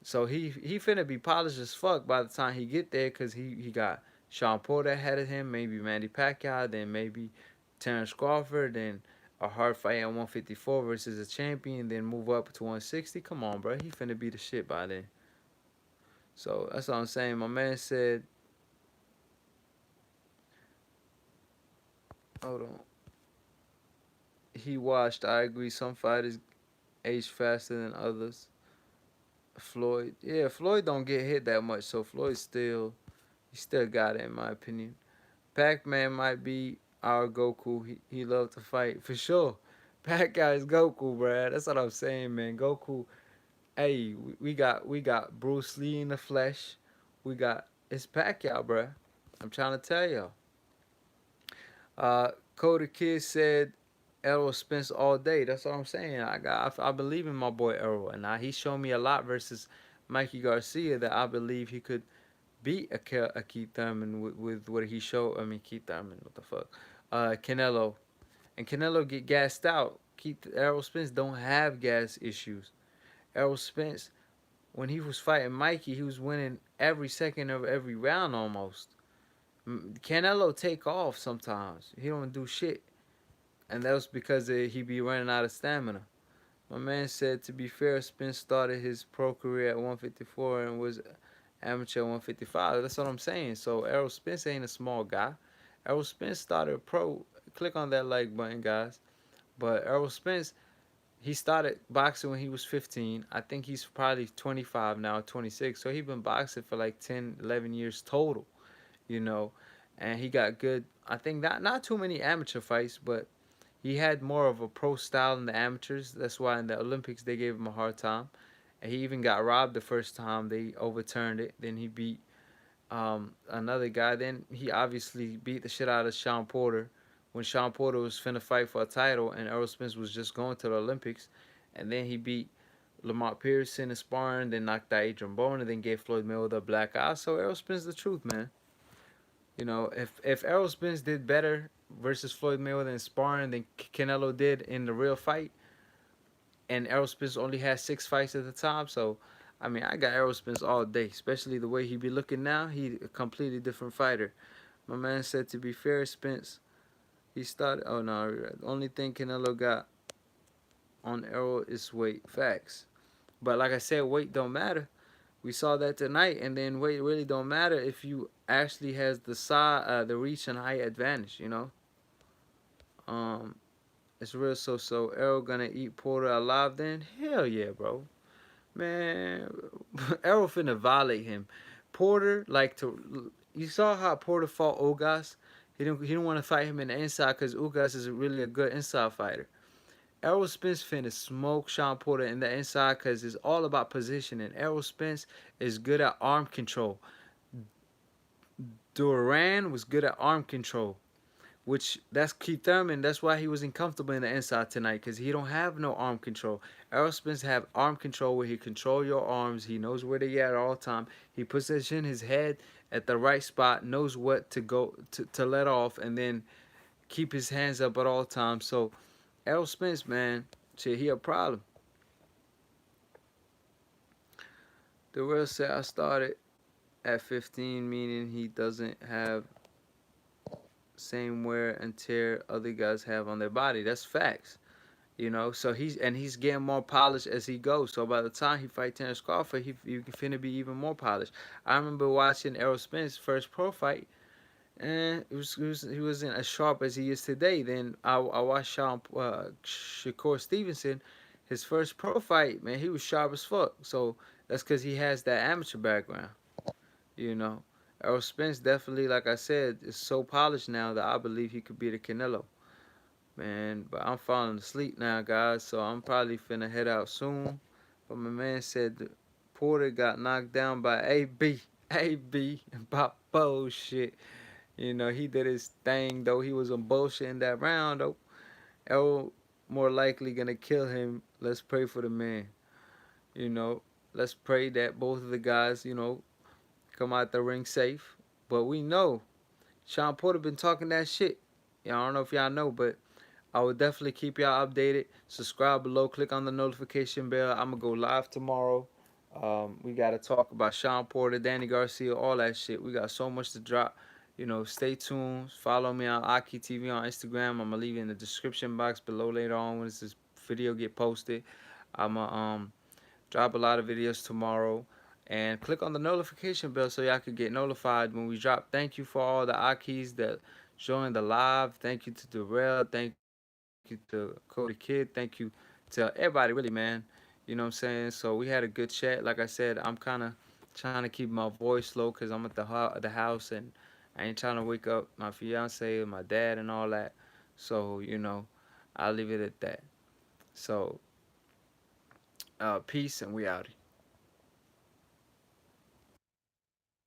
So he finna be polished as fuck by the time he get there, cause he got Sean Porter ahead of him, maybe Manny Pacquiao, then maybe Terrence Crawford, then a hard fight at 154 versus a champion, then move up to 160. Come on, bro, he finna be the shit by then. So that's what I'm saying. My man said, hold on, he watched. I agree. Some fighters age faster than others. Floyd, yeah, Floyd don't get hit that much, so Floyd still, he still got it in my opinion. Pac-Man might be our Goku. He loved to fight for sure. Pac-Man is Goku, bruh. That's what I'm saying, man. Goku. Hey, we got Bruce Lee in the flesh. We got it's Pacquiao, bruh. I'm trying to tell y'all. Coda Kid said Errol Spence all day. That's what I'm saying. I believe in my boy Errol, and he showed me a lot versus Mikey Garcia that I believe he could beat a Keith Thurman with what he showed. I mean, Keith Thurman, what the fuck? Canelo. And Canelo get gassed out. Errol Spence don't have gas issues. Errol Spence, when he was fighting Mikey, he was winning every second of every round almost. Canelo take off sometimes. He don't do shit. And that was because he be running out of stamina. My man said, to be fair, Spence started his pro career at 154 and was amateur 155. That's what I'm saying. So Errol Spence ain't a small guy. Errol Spence started pro. Click on that like button, guys. But Errol Spence, he started boxing when he was 15. I think he's probably 25 now, 26. So he been boxing for like 10, 11 years total, you know. And he got good. I think not too many amateur fights, but he had more of a pro style in the amateurs. That's why in the Olympics they gave him a hard time. And he even got robbed the first time they overturned it. Then he beat another guy. Then he obviously beat the shit out of Sean Porter when Sean Porter was finna fight for a title and Errol Spence was just going to the Olympics. And then he beat Lamont Pearson in sparring, then knocked out Adrian Broner, and then gave Floyd Mayweather a black eye. So Errol Spence the truth, man. You know, if Errol Spence did better versus Floyd Mayweather in sparring than Canelo did in the real fight, and Errol Spence only had 6 fights at the time, so I mean, I got Errol Spence all day, especially the way he be looking now. He a completely different fighter. My man said, to be fair, Spence, he started. Oh no, the only thing Canelo got on Errol is weight. Facts. But like I said, weight don't matter. We saw that tonight, and then weight really don't matter if you actually has the size, the reach and height advantage. You know, um, it's real. So Errol gonna eat Porter alive? Then hell yeah, bro. Man, Errol finna violate him. Porter like to. You saw how Porter fought Ugas. He didn't want to fight him in the inside because Ugas is really a good inside fighter. Errol Spence finna smoke Sean Porter in the inside because it's all about positioning. Errol Spence is good at arm control. Duran was good at arm control, which that's Keith Thurman. That's why he was uncomfortable in the inside tonight because he don't have no arm control. Errol Spence have arm control where he control your arms. He knows where they at all time. He position his head at the right spot, knows what to go to let off, and then keep his hands up at all times. So Errol Spence, man, shit, he a problem. The real said I started at 15, meaning he doesn't have same wear and tear other guys have on their body. That's facts. You know, so he's getting more polished as he goes. So by the time he fight Terrence Crawford, he finna be even more polished. I remember watching Errol Spence's first pro fight, and he wasn't as sharp as he is today. Then I watched Shakur Stevenson, his first pro fight. Man, he was sharp as fuck. So that's because he has that amateur background. You know, Errol Spence definitely, like I said, is so polished now that I believe he could beat a Canelo. Man, but I'm falling asleep now, guys, so I'm probably finna head out soon. But my man said that Porter got knocked down by AB. AB about bullshit. You know, he did his thing though. He was on bullshit in that round though. Errol more likely gonna kill him. Let's pray for the man. You know, let's pray that both of the guys, come out the ring safe. But we know Sean Porter been talking that shit. Yeah, I don't know if y'all know, but I will definitely keep y'all updated. Subscribe below, click on the notification bell. I'm gonna go live tomorrow. We gotta talk about Sean Porter, Danny Garcia, all that shit. We got so much to drop. Stay tuned. Follow me on Aki TV on Instagram. I'm gonna leave it in the description box below later on when this video get posted. I'm gonna drop a lot of videos tomorrow. And click on the notification bell so y'all can get notified when we drop. Thank you for all the Akis that joined the live. Thank you to Darrell. Thank you to Cody Kid. Thank you to everybody, really, man. You know what I'm saying? So we had a good chat. Like I said, I'm kind of trying to keep my voice low because I'm at the house and I ain't trying to wake up my fiance and my dad and all that. So, I'll leave it at that. So, peace and we out.